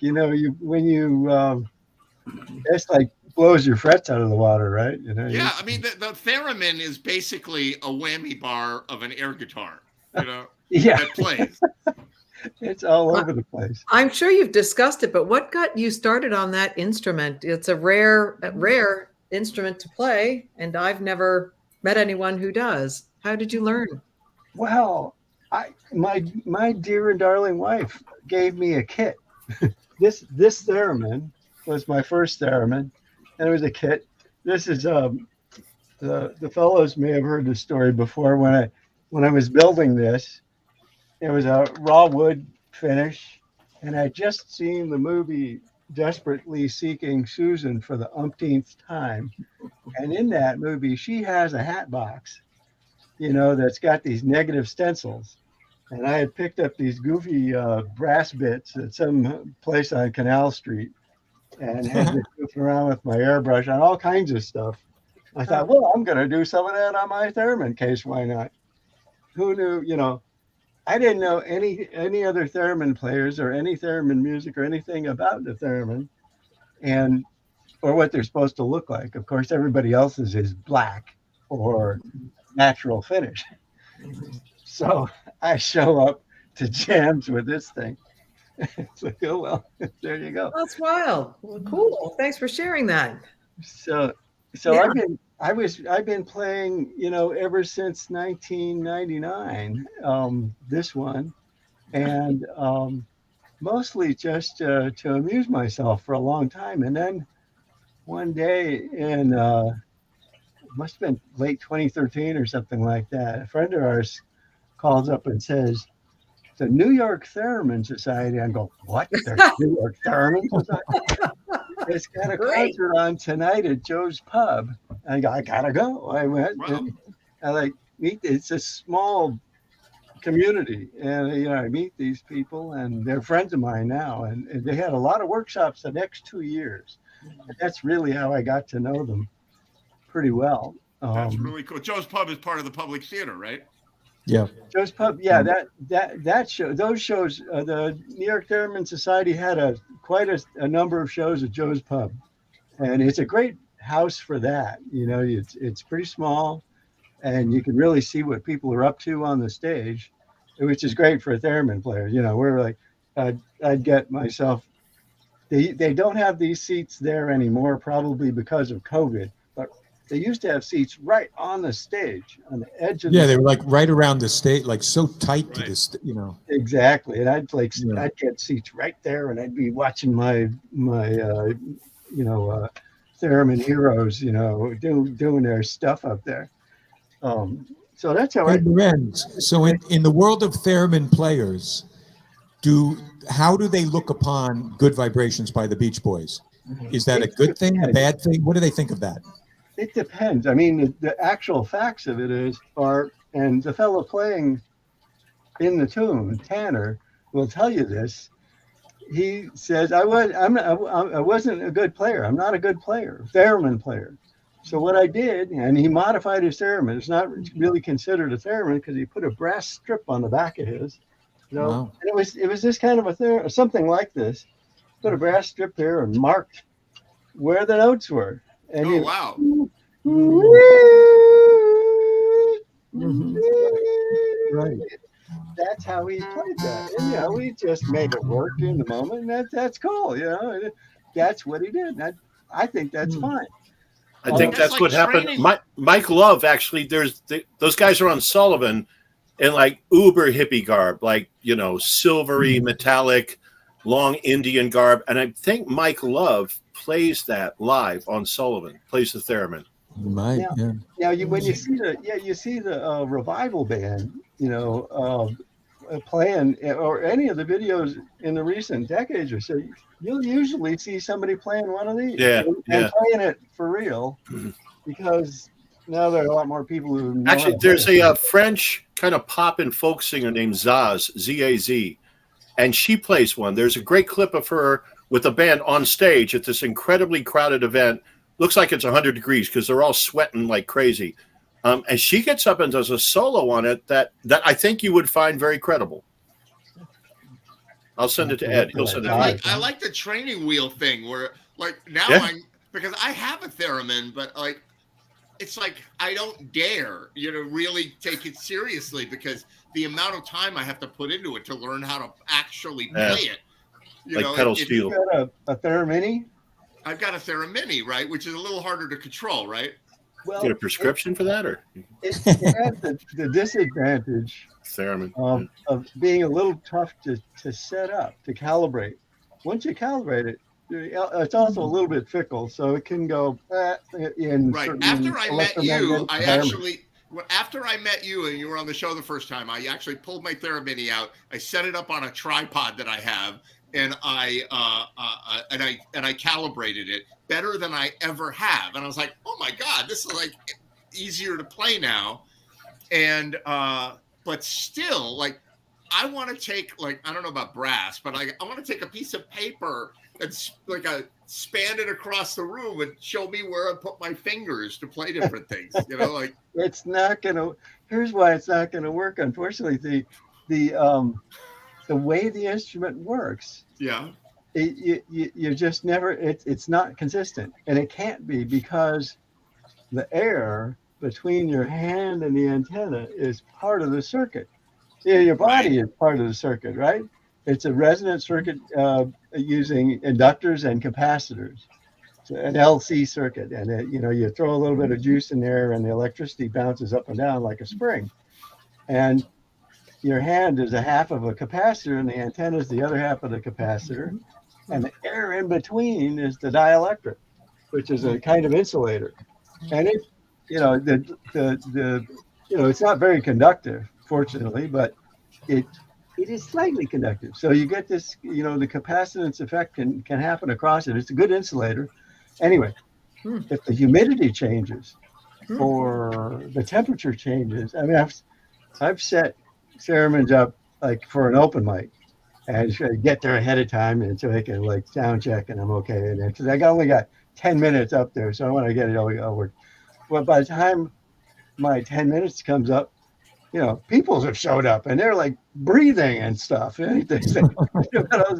it's like blows your frets out of the water, right? Yeah, I mean the theremin is basically a whammy bar of an air guitar. Yeah, that plays. It's all over the place. I'm sure you've discussed it, but what got you started on that instrument? It's a rare instrument to play, and I've never met anyone who does. How did you learn? Well, my dear and darling wife gave me a kit. This theremin was my first theremin, and it was a kit. This is the fellows may have heard the story before. When I was building this, it was a raw wood finish, and I just seen the movie Desperately Seeking Susan for the umpteenth time. And in that movie, she has a hat box, that's got these negative stencils. And I had picked up these goofy brass bits at some place on Canal Street and had been goofing around with my airbrush on all kinds of stuff. I thought, well, I'm going to do some of that on my theremin case. Why not? Who knew, I didn't know any other theremin players or any theremin music or anything about the theremin or what they're supposed to look like. Of course, everybody else's is black or natural finish. So I show up to jams with this thing, It's like, oh well, there you go. That's wild. Well, cool. Thanks for sharing that. So Yeah. I've been playing, ever since 1999. This one, and mostly just to amuse myself for a long time. And then one day in must have been late 2013 or something like that, a friend of ours calls up and says, the New York Theremin Society. I go, what? There's New York Theremin Society? It's got a Great. concert on tonight at Joe's Pub. I go, I gotta go. I went. Wow. And I like meet. It's a small community, and I meet these people, and they're friends of mine now. And they had a lot of workshops the next 2 years. And that's really how I got to know them pretty well. That's really cool. Joe's Pub is part of the Public Theater, right? Yeah. Joe's Pub, yeah, that show, those shows, the New York Theremin Society had quite a number of shows at Joe's Pub, and it's a great house for that. It's pretty small, and you can really see what people are up to on the stage, which is great for a theremin player. We're like, I'd get myself. They don't have these seats there anymore, probably because of COVID, but they used to have seats right on the stage, on the edge of Yeah, they were like right around the stage, like so tight to this, Exactly. And I'd get seats right there, and I'd be watching my theremin heroes, doing their stuff up there. So that's how So in the world of theremin players, how do they look upon Good Vibrations by the Beach Boys? Is that a good thing, a bad thing? What do they think of that? It depends. I mean, the actual facts of it and the fellow playing in the tune, Tanner, will tell you this. He says, I wasn't a good player. I'm not a good player, theremin player. So what I did, and he modified his theremin. It's not really considered a theremin because he put a brass strip on the back of his. Wow. And it was this kind of something like this. Put a brass strip here and marked where the notes were. And wow. Right. That's how he played that. And we just made it work in the moment. And that's cool. That's what he did. I think that's fine. I think that's what happened. Mike Love, actually, those guys are on Sullivan in like uber hippie garb, like, silvery, metallic, long Indian garb. And I think Mike Love plays that live on Sullivan, plays the theremin. Right. Yeah. Now, when you see the revival band, playing, or any of the videos in the recent decades or so, you'll usually see somebody playing one of these. And playing it for real, because now there are a lot more people who know. Actually, there's a French kind of pop and folk singer named Zaz, Z-A-Z, and she plays one. There's a great clip of her with a band on stage at this incredibly crowded event. Looks like it's 100 degrees because they're all sweating like crazy. And she gets up and does a solo on it that I think you would find very credible. I'll send it to Ed. He'll send it to Ed. I like the training wheel thing where, like, now because I have a theremin, but like, it's like I don't dare, really take it seriously because the amount of time I have to put into it to learn how to actually play it. Pedal steel. You got a theremin? I've got a theremin, right, which is a little harder to control, right? Well, get a prescription for that, or it has the disadvantage theremin of being a little tough to set up, to calibrate. Once you calibrate it, it's also a little bit fickle, so it can go in. Right. After I met you, after I met you and you were on the show the first time, I actually pulled my theremin out. I set it up on a tripod that I have, and I calibrated it better than I ever have. And I was like, oh my God, this is like easier to play now. And but still, like, I want to take, like, I don't know about brass, but I want to take a piece of paper and like span it across the room and show me where I put my fingers to play different things. Like it's not gonna. Here's why it's not gonna work. Unfortunately, the way the instrument works. Yeah. You just never. It's not consistent, and it can't be because the air between your hand and the antenna is part of the circuit. Yeah, your body is part of the circuit, right? It's a resonant circuit using inductors and capacitors. So an LC circuit, and you throw a little bit of juice in there, and the electricity bounces up and down like a spring. And your hand is a half of a capacitor, and the antenna is the other half of the capacitor, and the air in between is the dielectric, which is a kind of insulator. And it, it's not very conductive, fortunately, but it is slightly conductive. So you get this, the capacitance effect can happen across it. It's a good insulator. Anyway, if the humidity changes or the temperature changes, I mean, I've set theremins up like for an open mic, and I get there ahead of time, and so I can like sound check, and I'm okay in there because I only got 10 minutes up there, so I want to get it all work. But by the time my 10 minutes comes up, people have showed up, and they're like breathing and stuff. And there's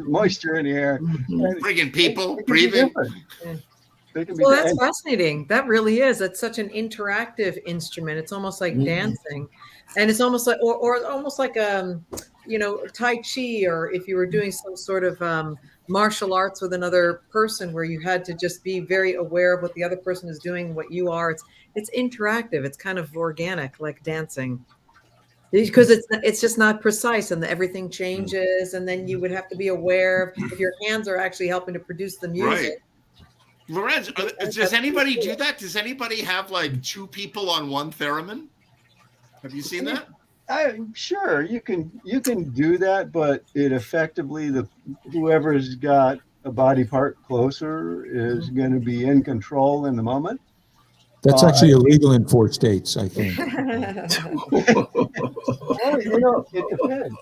moisture in the air. Friggin' people breathing. Well, that's fascinating. That really is. It's such an interactive instrument. It's almost like dancing, and it's almost like, or almost like Tai Chi, or if you were doing some sort of martial arts with another person, where you had to just be very aware of what the other person is doing, what you are. It's interactive. It's kind of organic, like dancing, because it's just not precise, and everything changes, and then you would have to be aware of if your hands are actually helping to produce the music. Right. Lorenz, does anybody do that? Does anybody have like two people on one theremin? Have you seen that? I'm sure you can do that, but it effectively, whoever's got a body part closer is going to be in control in the moment. That's actually illegal in 4 states, I think. Well, it depends.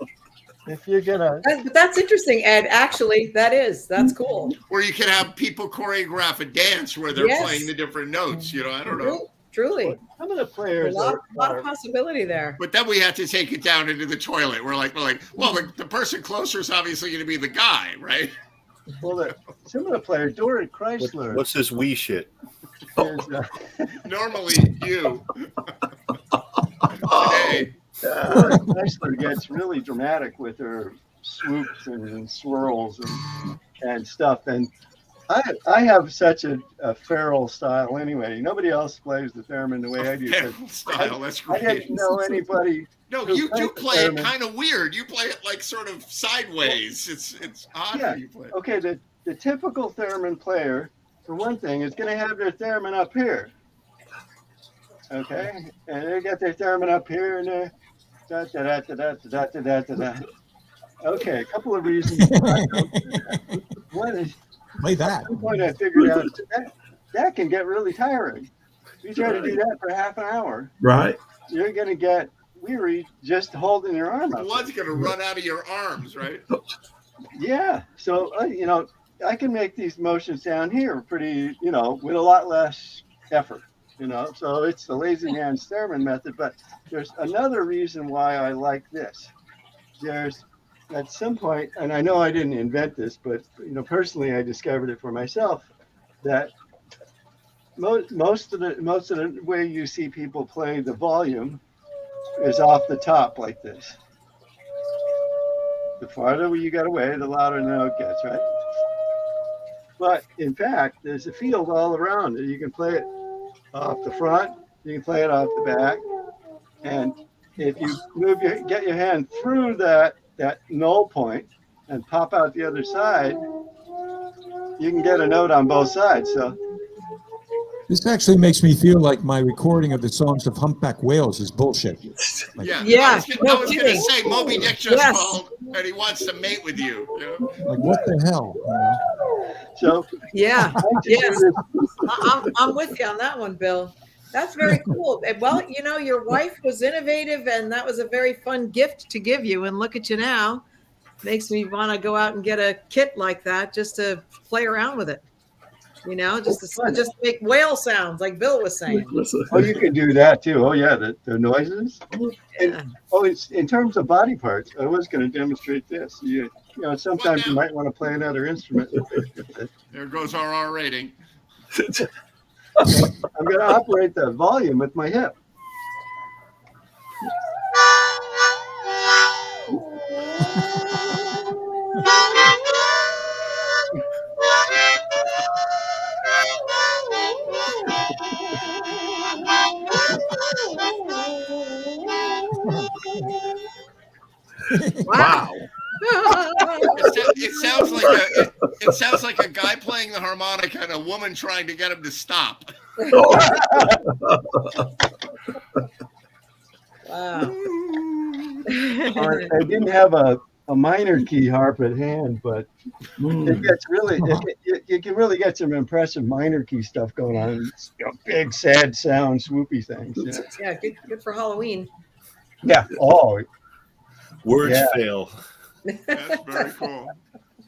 If you're gonna, that's interesting, Ed. Actually, that's cool. Where you can have people choreograph a dance where they're playing the different notes. I don't know. Truly, well, some of the players, a lot of possibility there. But then we have to take it down into the toilet. We're like, well, the person closer is obviously going to be the guy, right? Well, some of the players, Doran Chrysler. What's this wee shit? Normally you. Today. Chrysler gets really dramatic with her swoops and swirls and stuff. And I have such a feral style anyway. Nobody else plays the theremin the way I do. Feral style, that's great. I didn't know anybody. No, you play it kind of weird. You play it like sort of sideways. It's odd how you play it. Okay, the typical theremin player, for one thing, is going to have their theremin up here. Okay, and they got their theremin up here, and they're da da da da da da da da da. Okay, a couple of reasons. One is, play that. at some point I figured out that can get really tiring. If you try to do that for half an hour, right, you're going to get weary just holding your arm up. Blood's going to run out of your arms, right? Yeah. So, I can make these motions down here pretty, with a lot less effort, So it's the lazy man's theremin method. But there's another reason why I like this. There's at some point, and I know I didn't invent this, but personally I discovered it for myself, that most of the way you see people play the volume is off the top like this. The farther you get away, the louder the note gets, right? But in fact, there's a field all around it. You can play it off the front, you can play it off the back, and if you get your hand through that null point and pop out the other side, you can get a note on both sides. So this actually makes me feel like my recording of the songs of Humpback Whales is bullshit. Like, I was going to say, Moby Dick just called and he wants to mate with you. Like, what the hell? So yes, I'm with you on that one, Bill. That's very cool. Well, your wife was innovative, and that was a very fun gift to give you. And look at you now. Makes me want to go out and get a kit like that just to play around with it. Just make whale sounds like Bill was saying. Oh, you can do that too. Oh yeah, the noises. Yeah. It's in terms of body parts. I was going to demonstrate this. Sometimes you might want to play another instrument. There goes our R rating. I'm going to operate the volume with my hip. Wow. It sounds like a guy playing the harmonica and a woman trying to get him to stop. Wow. I didn't have a minor key harp at hand, but it gets really, you can really get some impressive minor key stuff going on. It's, big, sad sound, swoopy things. Yeah, good for Halloween. Yeah. Oh, Words fail. That's very cool.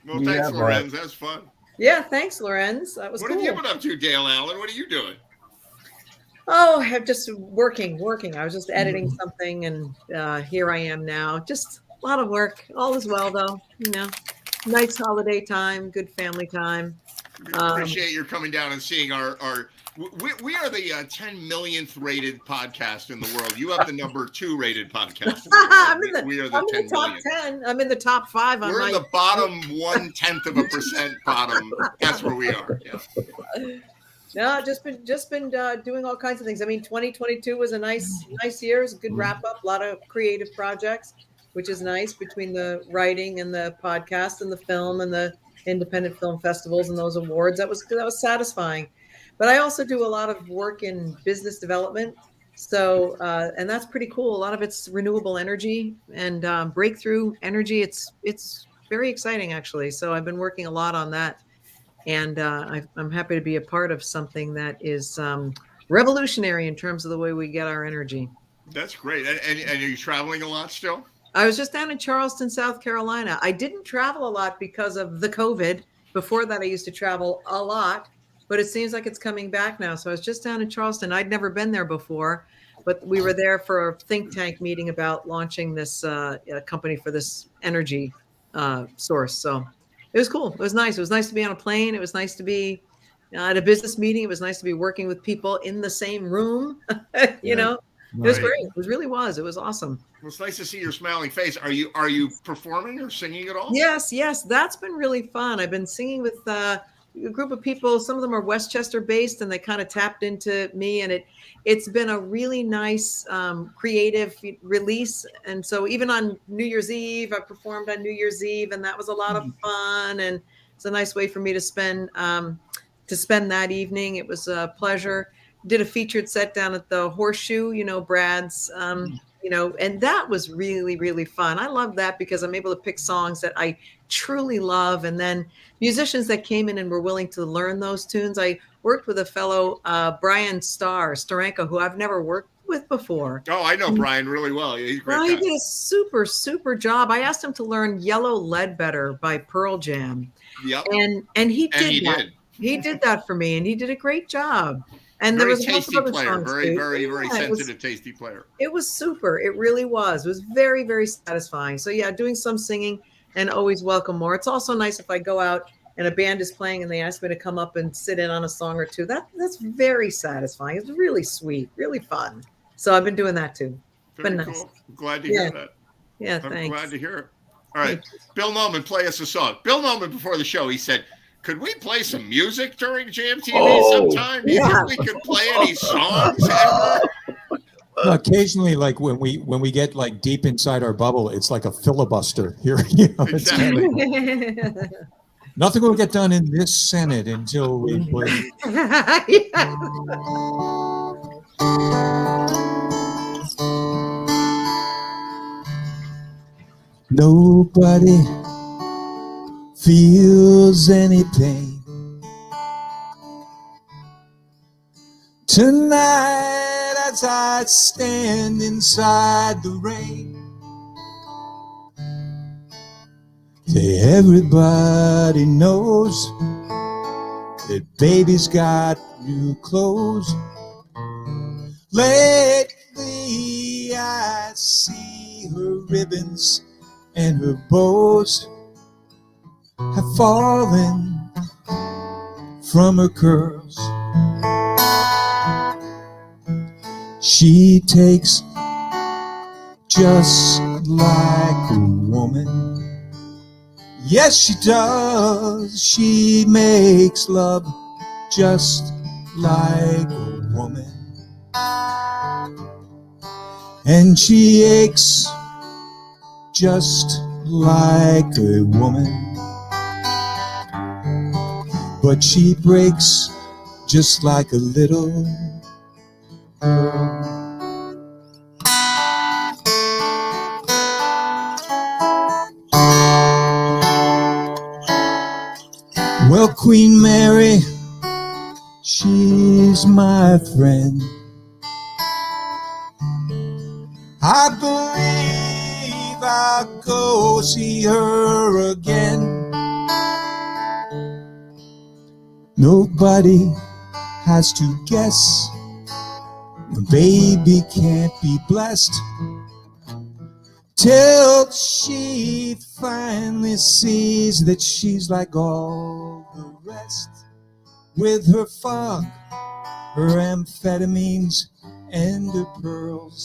Well, thanks, Lorenz. That's fun. Yeah, thanks, Lorenz. That was what cool. What have you been up to, Dale Allen? What are you doing? Oh, I'm just working. I was just editing something, and here I am now. Just a lot of work. All is well, though. Nice holiday time, good family time. We appreciate your coming down and seeing our we are the 10 millionth rated podcast in the world. You have the number 2 rated podcast. We are the 10 top millionth. 10. I'm in the top 5. We're in the bottom 1/10% bottom. That's where we are. Yeah. No, just been doing all kinds of things. I mean, 2022 was a nice year. It was a good wrap up. A lot of creative projects, which is nice, between the writing and the podcast and the film and the independent film festivals and those awards. That was satisfying. But I also do a lot of work in business development. So, and that's pretty cool. A lot of it's renewable energy and breakthrough energy. It's very exciting, actually. So I've been working a lot on that. And I'm happy to be a part of something that is revolutionary in terms of the way we get our energy. That's great. And are you traveling a lot still? I was just down in Charleston, South Carolina. I didn't travel a lot because of the COVID. Before that, I used to travel a lot, but it seems like it's coming back now. So I was just down in Charleston. I'd never been there before, but we were there for a think tank meeting about launching this company for this energy source. So it was cool. It was nice. It was nice to be on a plane. It was nice to be at a business meeting. It was nice to be working with people in the same room. You know, it was great. It really was. It was awesome. Well, it's nice to see your smiling face. Are you performing or singing at all? Yes. That's been really fun. I've been singing with a group of people. Some of them are Westchester based, and they kind of tapped into me, and it's been a really nice creative release. And so even on New Year's Eve, I performed on New Year's Eve, and that was a lot of fun. And it's a nice way for me to spend that evening. It was a pleasure. Did a featured set down at the Horseshoe, Brad's, and that was really, really fun. I love that because I'm able to pick songs that I truly love. And then musicians that came in and were willing to learn those tunes. I worked with a fellow, Brian Starenko, who I've never worked with before. Oh, I know Brian really well. Yeah, he's great. He did a super, super job. I asked him to learn Yellow Ledbetter by Pearl Jam. Yep. And he did. He did that for me, and he did a great job. And very there was tasty player, very sensitive, tasty player. It was super. It really was. It was very, very satisfying. So yeah, doing some singing and always welcome more. It's also nice if I go out and a band is playing and they ask me to come up and sit in on a song or two. That's very satisfying. It's really sweet, really fun. So I've been doing that too. Very cool. Nice. Glad to hear that. Yeah, I'm thanks. glad to hear it. All right, Bill Noman, play us a song. Bill Noman, before the show, he said, could we play some music during JMTV sometime? Do you think we could play any songs ever? Occasionally, like when we get like deep inside our bubble, it's like a filibuster here. Exactly. Nothing will get done in this Senate until we play. Nobody feels any pain tonight as I stand inside the rain. Everybody knows that baby's got new clothes. Lately I see her ribbons and her bows have fallen from her curls. She takes just like a woman. Yes, she does. She makes love just like a woman. And she aches just like a woman, but she breaks just like a little girl. Well, Queen Mary, she's my friend. I believe I'll go see her again. Nobody has to guess. The baby can't be blessed till she finally sees that she's like all the rest, with her fog, her amphetamines, and her pearls.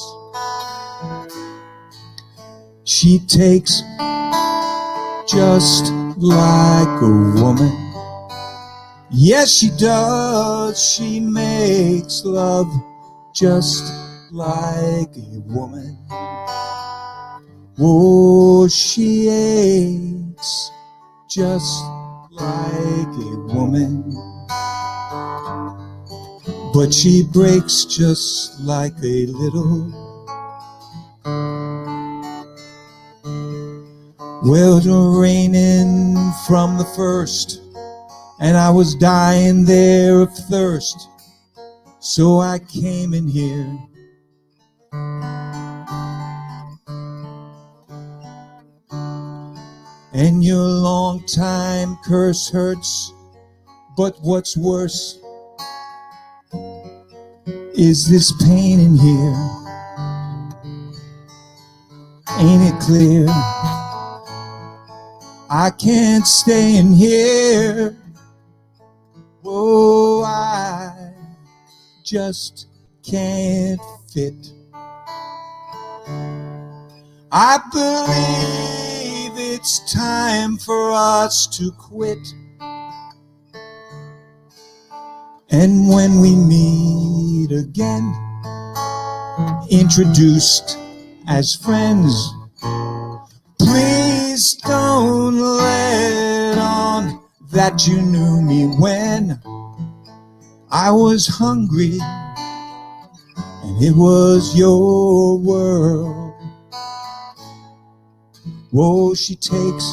She takes just like a woman. Yes, she does. She makes love just like a woman. Oh, she aches just like a woman, but she breaks just like a little. Well, it was raining from the first, and I was dying there of thirst, so I came in here. And your long time curse hurts, but what's worse is this pain in here. Ain't it clear? I can't stay in here. Oh, I just can't fit. I believe it's time for us to quit. And when we meet again, introduced as friends, please don't let on that you knew me when I was hungry and it was your world. Whoa, she takes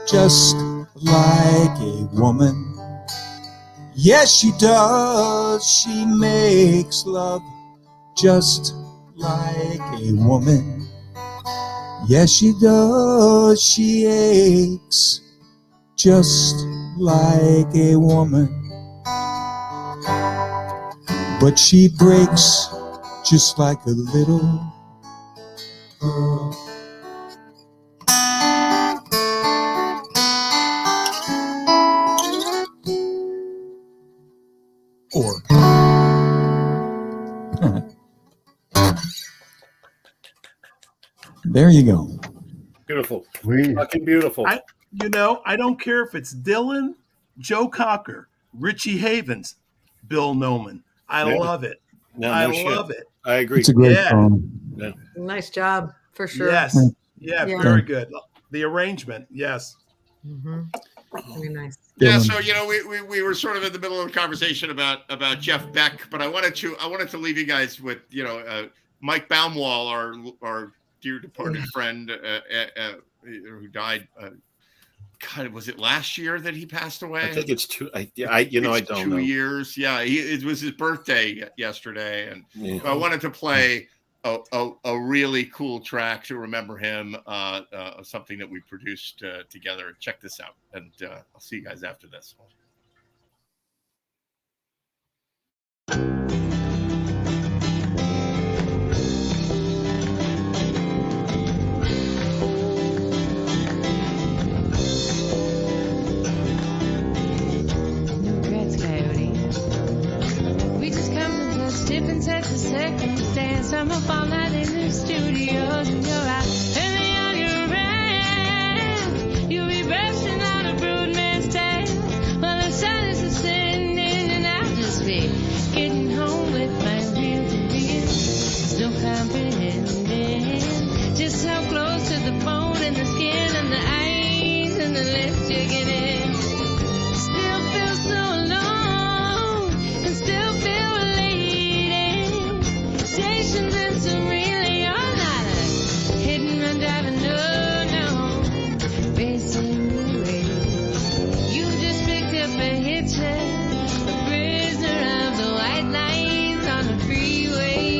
just like a woman. Yes, she does. She makes love just like a woman. Yes, she does. She aches just like a woman, but she breaks just like a little girl. Or there you go. Beautiful. Sweet. Fucking beautiful. I don't care if it's Dylan, Joe Cocker, Richie Havens, Bill Noman. I love it. No, I shit. love it. I agree. It's a great Yeah. song. Yeah. Nice job, for sure. Yes. Yeah, Yeah. very good. The arrangement, yes. Mm-hmm. Very nice. Yeah, so we were sort of in the middle of a conversation about Jeff Beck, but I wanted to leave you guys with Mike Baumwall, our dear departed friend who died. God, was it last year that he passed away? I think it's two. I don't know. 2 years. Yeah, it was his birthday yesterday, and I wanted to play a really cool track to remember him. Something that we produced together. Check this out, and I'll see you guys after this. Different sets of circumstance. I'm up all night in the studios, and you're out. And me on your end, you'll be bursting out a brood man's tale. Well, the sun is ascending, and I'll just be getting home with my real to real. There's no comprehending just how close. vacations and some really all-nighters. Hitting and driving, no, racing away. You just picked up a hitcher, a prisoner of the white lines on the freeway.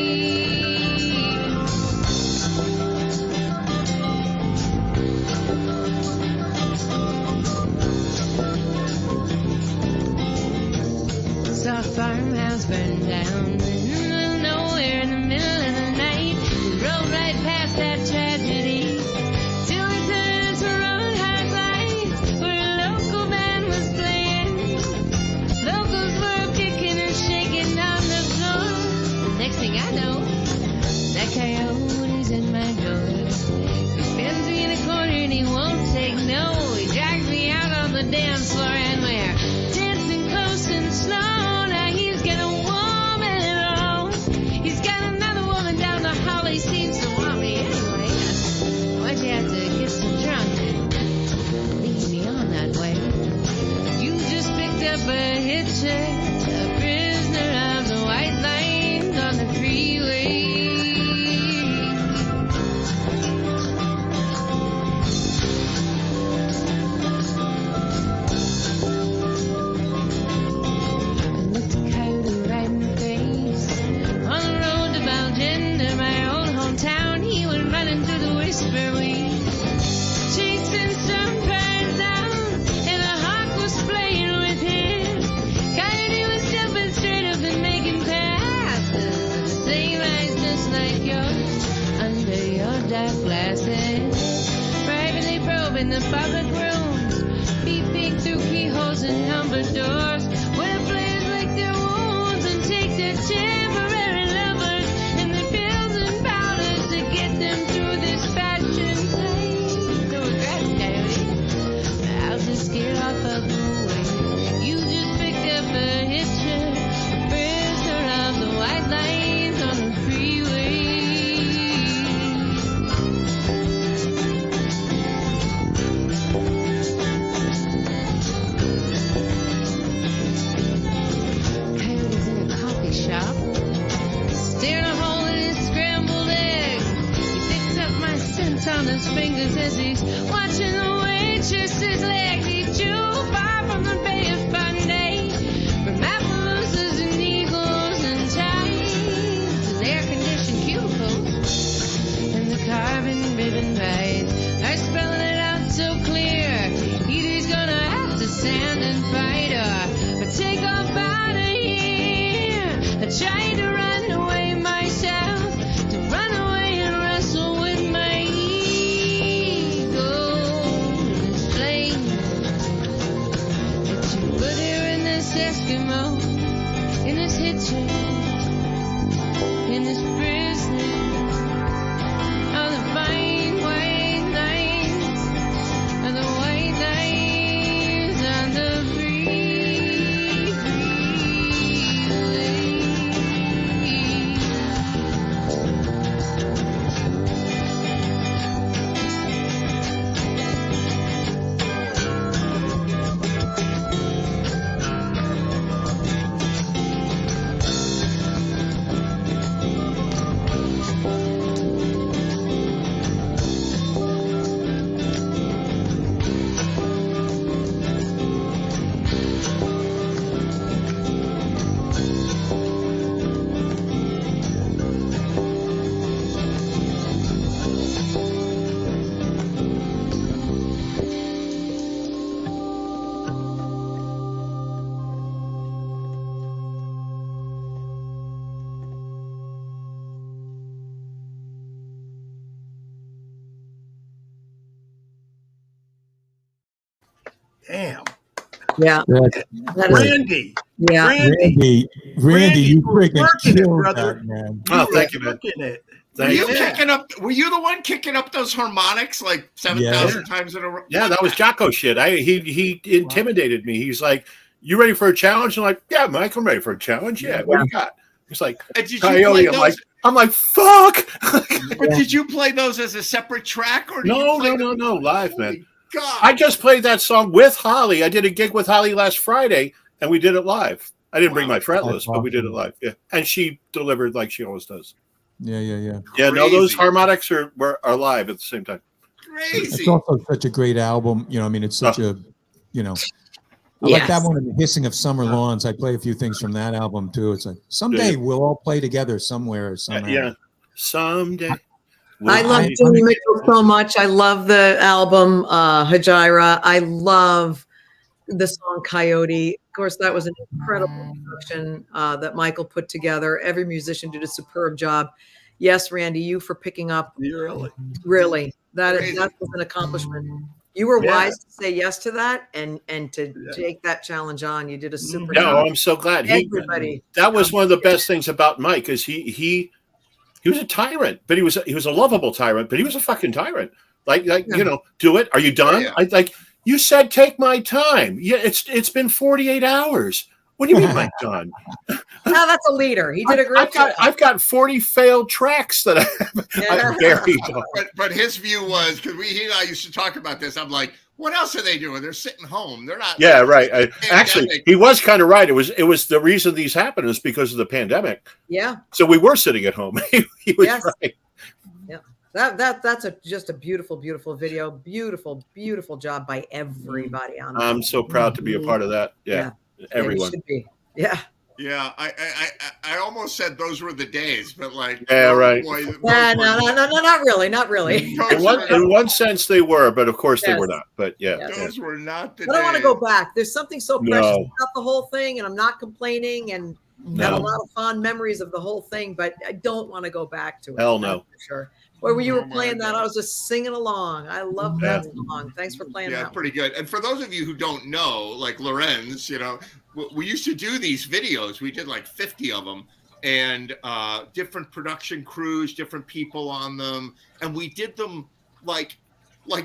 Saw a farmhouse burn down in the middle of nowhere in the middle of the night. We rode right past that tragedy till we turned into Rowan Hard Lights, where a local band was playing. Locals were kicking and shaking on the floor. Next thing I know, that coyote's in my door. He spins me in a corner and he won't take no. He drags me out on the dance floor and we're dancing close and slow. Now he's got a woman alone. He's got another woman down the hall. He seems to want me anyway. Why'd you have to get so drunk and lead me on that way? You just picked up a hitcher, a prisoner of the white lines on the freeway. I looked a coyote right in the face. On the road to Valgenda, my old hometown, he was running through the whisper weed, chasing some birds down, and a hawk was playing with him. Coyote was jumping straight up and making passes, the same eyes just like yours, under your dark glasses, privately probing the public rooms, peeping through keyholes and numbered doors, where players lick their wounds and take their temporary lovers and their pills and powders to get them through this fashion play. No regrets, coyote. I'll just get off of the way. You just picked up a hitcher, a prisoner of the white lines on the freeway. Coyote's in a coffee shop, staring a hole in his scrambled egg. He picks up my scent on his fingers as he's watching the waitress's legs. He's too far from the Bay of Fundy, from Appaloosas and Eagles and Tides, his air-conditioned cubicles, and the carbon ribbon rides are spelling it out so clear. Either he's gonna have to stand and fight or take off out of here. I tried to run away myself, to run away and wrestle with my ego and its flame. But you put her in this Eskimo, in this hitcher, in this prisoner of the fine white lines, of the white lines on the free, Damn. Yeah. That, That is, Randy. yeah. Randy, you freaking working it, killed brother. that, man. Oh, thank you, man. Working it. Were you Yeah. kicking up? Were you the one kicking up those harmonics like 7,000 times in a row? Yeah, that was Jocko shit. He intimidated me. He's like, "You ready for a challenge?" I'm like, "Yeah, Mike, I'm ready for a challenge. Yeah, what do you got?" He's like, And did you "Coyote." play I'm like, "Fuck!" But did you play those as a separate track or did you play No, live, man. God. I just played that song with Holly. I did a gig with Holly last Friday, and we did it live. I didn't bring my fretless, but we did it live. Yeah, and she delivered like she always does. Yeah. Yeah, no, those harmonics are live at the same time. Crazy. It's also such a great album. I mean, it's such a, I like that one, and The Hissing of Summer Lawns. I play a few things from that album too. It's like someday we'll all play together somewhere. Somehow. Yeah, someday. I love Jimmy Mitchell so much. I love the album Hajira. I love the song Coyote. Of course, that was an incredible production that Michael put together. Every musician did a superb job. Yes, Randy, you for picking up. Really. That was an accomplishment. You were wise to say yes to that and to take that challenge on. You did a super job. I'm so glad. Everybody. That was one of the best things about Mike, is he was a tyrant, but he was a lovable tyrant, but he was a fucking tyrant. Like do it. Are you done? Yeah. You said take my time. Yeah, it's been 48 hours. What do you mean, Mike John? No, that's a leader. He did a great job. I've got 40 failed tracks that I buried. But his view was, because he and I used to talk about this. I'm like, what else are they doing? They're sitting home. They're not. Yeah, right. Actually, he was kind of right. It was the reason these happened is because of the pandemic. Yeah. So we were sitting at home. He was right. Yeah. That's just a beautiful, beautiful video. Beautiful job by everybody on that. I'm so proud to be a part of that. Yeah. Everyone. Should be. Yeah. Yeah, I almost said those were the days, but like, right. Boy, no, not really. In one sense, they were, but of course they were not. But those were not the days. I don't want to go back. There's something so precious about the whole thing, and I'm not complaining, and have a lot of fond memories of the whole thing, but I don't want to go back to it. Hell no. For sure. Where you were playing that, I was just singing along. I love that song. Thanks for playing that. Yeah, pretty good. And for those of you who don't know, like Lorenz, we used to do these videos. We did like 50 of them, and different production crews, different people on them, and we did them like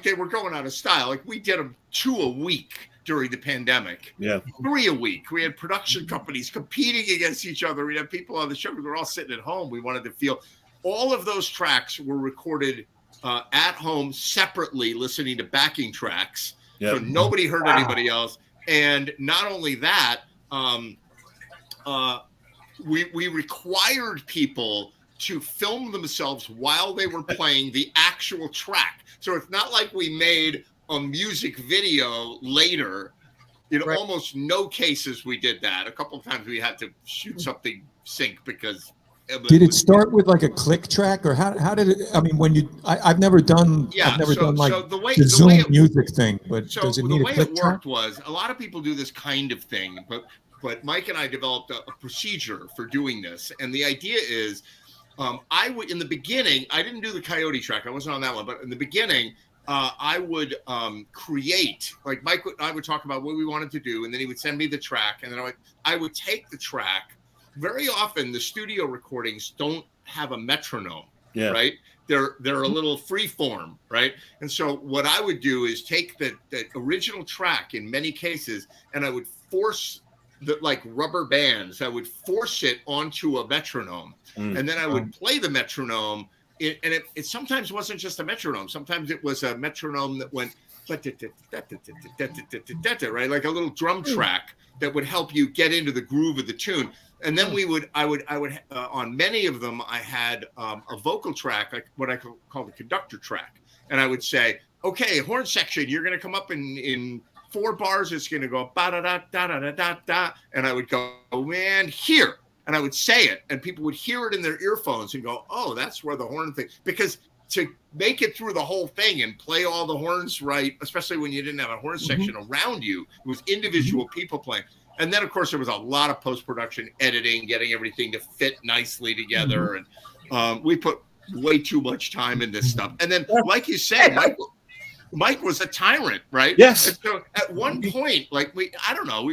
they were going out of style. Like we did them 2 a week during the pandemic. Yeah, 3 a week. We had production companies competing against each other. We'd have people on the show. We were all sitting at home. We wanted to feel. All of those tracks were recorded at home separately, listening to backing tracks. Yep. So nobody heard anybody else. And not only that, we required people to film themselves while they were playing the actual track. So it's not like we made a music video later. In almost no cases we did that. A couple of times we had to shoot something sync because. Did it start with like a click track, or how did it? I mean, when I've never done the Zoom music thing, but does it need a click track? The way it worked was a lot of people do this kind of thing, but Mike and I developed a procedure for doing this, and the idea is, I would in the beginning, I didn't do the Coyote track, I wasn't on that one, but in the beginning, I would create, like Mike and I would talk about what we wanted to do, and then he would send me the track, and then I would take the track. Very often the studio recordings don't have a metronome, right? They're a little free form, right? And so what I would do is take the original track in many cases, and I would force like rubber bands. I would force it onto a metronome, and then I would play the metronome. And it sometimes wasn't just a metronome. Sometimes it was a metronome that went right, like a little drum track that would help you get into the groove of the tune. And then I would on many of them, I had a vocal track, like what I call the conductor track. And I would say, okay, horn section, you're going to come up in 4 bars. It's going to go ba-da-da-da-da-da-da. And I would go, man, here. And I would say it, and people would hear it in their earphones and go, oh, that's where the horn thing, because to make it through the whole thing and play all the horns right, especially when you didn't have a horn section around you, it was individual people playing. And then, of course, there was a lot of post-production editing, getting everything to fit nicely together. And we put way too much time in this stuff. And then, like you said, Mike was a tyrant, right? Yes. And so at one point, like we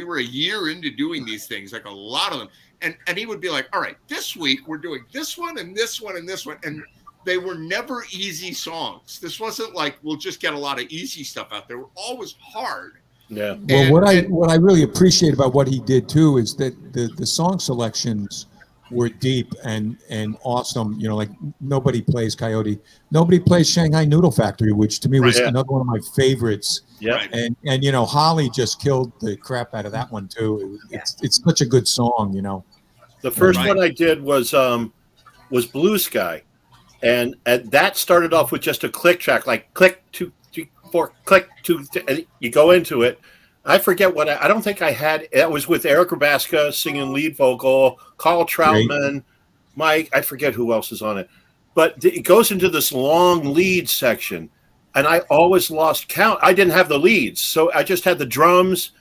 were a year into doing these things, like a lot of them. And he would be like, all right, this week we're doing this one and this one and this one. And they were never easy songs. This wasn't like, we'll just get a lot of easy stuff out. They were always hard. Yeah. Well, what I really appreciate about what he did too is that the song selections were deep and awesome. Like nobody plays Coyote, nobody plays Shanghai Noodle Factory, which to me was another one of my favorites. Yeah. And Holly just killed the crap out of that one too. It's such a good song. The first one I did was was Blue Sky. And that started off with just a click track, like click, 2, 3, 4, click, 2, 3, and you go into it. I forget what I don't think I had. It was with Eric Rabaska singing lead vocal, Carl Troutman, Mike. I forget who else is on it. But it goes into this long lead section, and I always lost count. I didn't have the leads, so I just had the drums.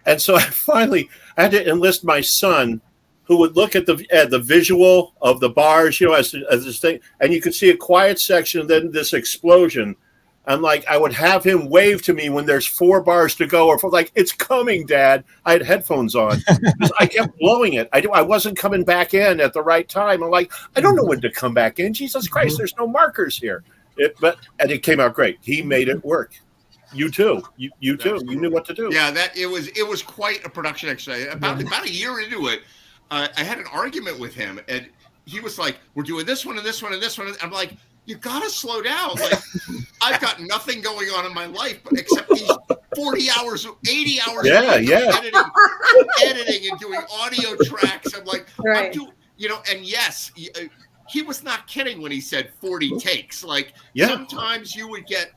And so I had to enlist my son, who would look at the visual of the bars, as this thing, and you could see a quiet section, and then this explosion. And like I would have him wave to me when there's 4 bars to go, or like, it's coming, Dad. I had headphones on. I kept blowing it. I wasn't coming back in at the right time. I'm like, I don't know when to come back in. Jesus Christ, there's no markers here. And it came out great. He made it work. You too. You too. You knew what to do. Yeah, it was quite a production exercise. About a year into it, I had an argument with him, and he was like, "We're doing this one and this one and this one." I'm like, "You gotta slow down. Like, I've got nothing going on in my life except these 40 hours, 80 hours of editing and doing audio tracks." I'm like, right. And yes, he was not kidding when he said 40 takes. Like, sometimes you'd get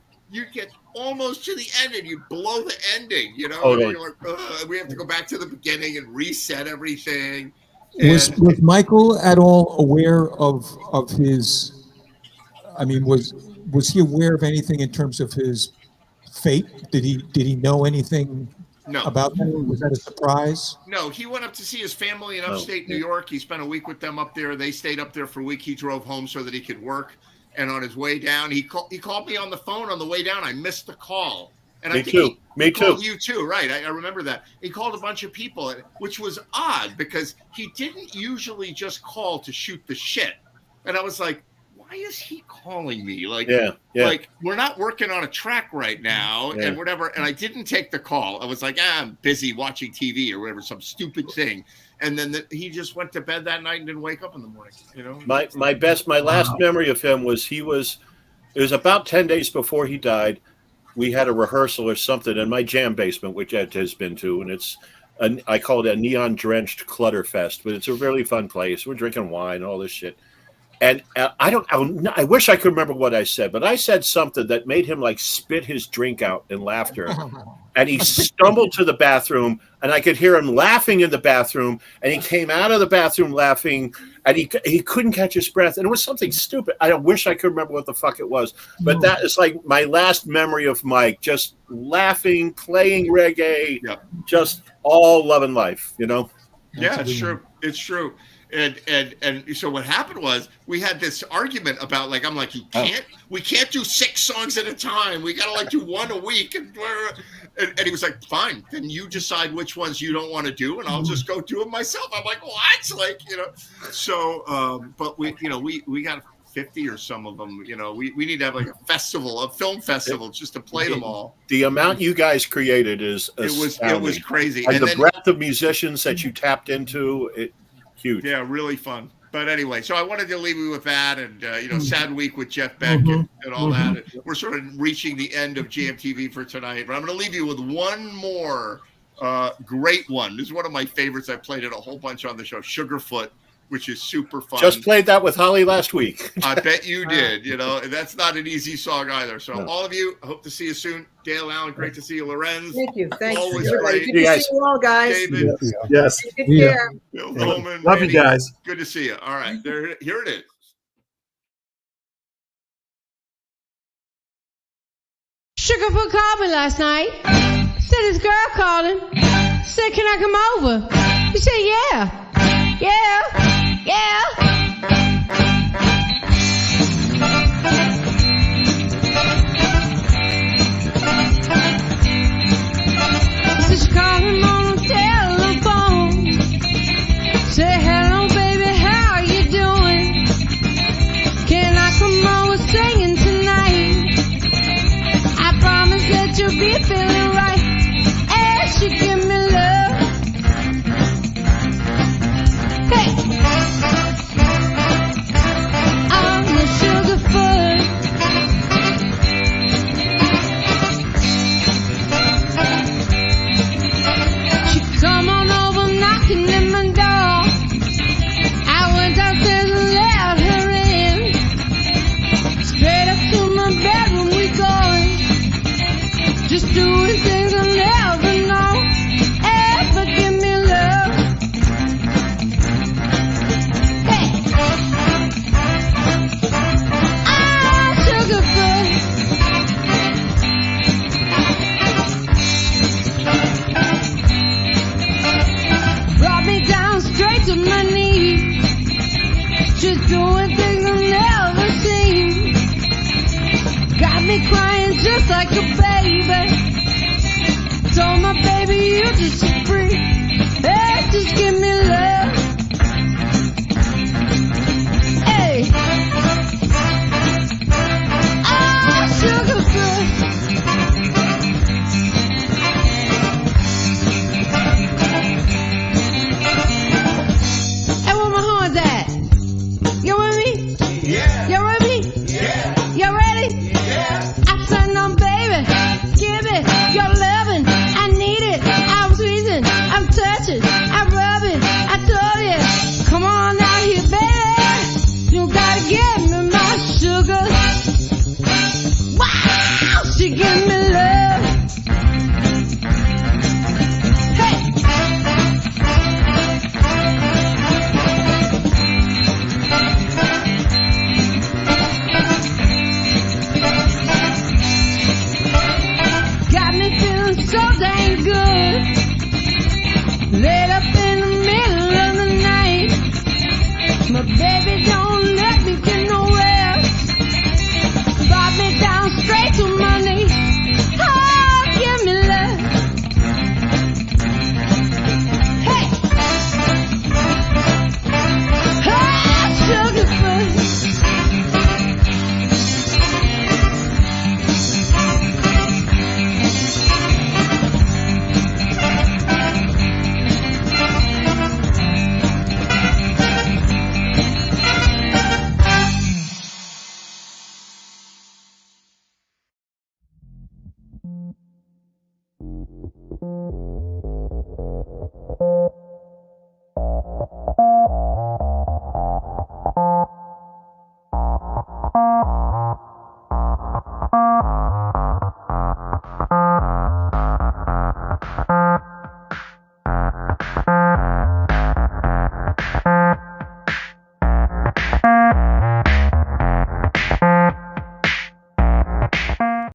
almost to the end and you blow the ending, Totally. And you're like, we have to go back to the beginning and reset everything. Was Michael at all aware of his? I mean, was he aware of anything in terms of his fate? Did he know anything about that? Was that a surprise? No, he went up to see his family in upstate New York. He spent a week with them up there. They stayed up there for a week. He drove home so that he could work. And on his way down, he called me on the phone on the way down. I missed the call. And Me too. You too, right? I remember that. He called a bunch of people, which was odd because he didn't usually just call to shoot the shit. And I was like, why is he calling me? Like, like we're not working on a track right now and whatever. And I didn't take the call. I was like, I'm busy watching TV or whatever, some stupid thing. And then he just went to bed that night and didn't wake up in the morning. My last memory of him was it was about 10 days before he died. We had a rehearsal or something in my jam basement, which Ed has been to, and I call it a neon-drenched clutter fest, but it's a really fun place. We're drinking wine, all this shit. And I wish I could remember what I said, but I said something that made him like spit his drink out in laughter. And he stumbled to the bathroom, and I could hear him laughing in the bathroom. And he came out of the bathroom laughing, and he couldn't catch his breath. And it was something stupid. I wish I could remember what the fuck it was. But that is like my last memory of Mike, just laughing, playing reggae, just all loving life, Yeah, it's true. It's true. And so what happened was we had this argument about like, I'm like, we can't do 6 songs at a time. We got to like do 1 a week. And he was like, fine, then you decide which ones you don't want to do. And I'll just go do them myself. I'm like, what? Like, so, but we got 50 or some of them, we need to have like a film festival just to play them all. The amount you guys created is it was crazy. And the breadth of musicians that you tapped into, huge. Yeah, really fun. But anyway, so I wanted to leave you with that, and sad week with Jeff Beck and all that. We're sort of reaching the end of GMTV for tonight, but I'm going to leave you with one more great one. This is one of my favorites. I played it a whole bunch on the show, Sugarfoot, which is super fun. Just played that with Holly last week. I bet you did. And that's not an easy song either. So all of you, I hope to see you soon. Dale, Allen, great to see you. Lorenz. Thank you. Thanks. Always great. Good to see you all, guys. David. Yes. Take care. Bill Bowman. Love you guys. Good to see you. All right. Here it is. Sugarfoot called me last night. Said his girl called him. Said, can I come over? He said, yeah. So she called him on the telephone. Say, hello, baby, how you doing? Can I come over singing tonight? I promise that you'll be feeling right as you give me love. Hey, I'm the Sugarfoot. She come on over knocking at my door. I went downstairs and let her things I've never seen. Got me crying just like a baby. Told my baby you just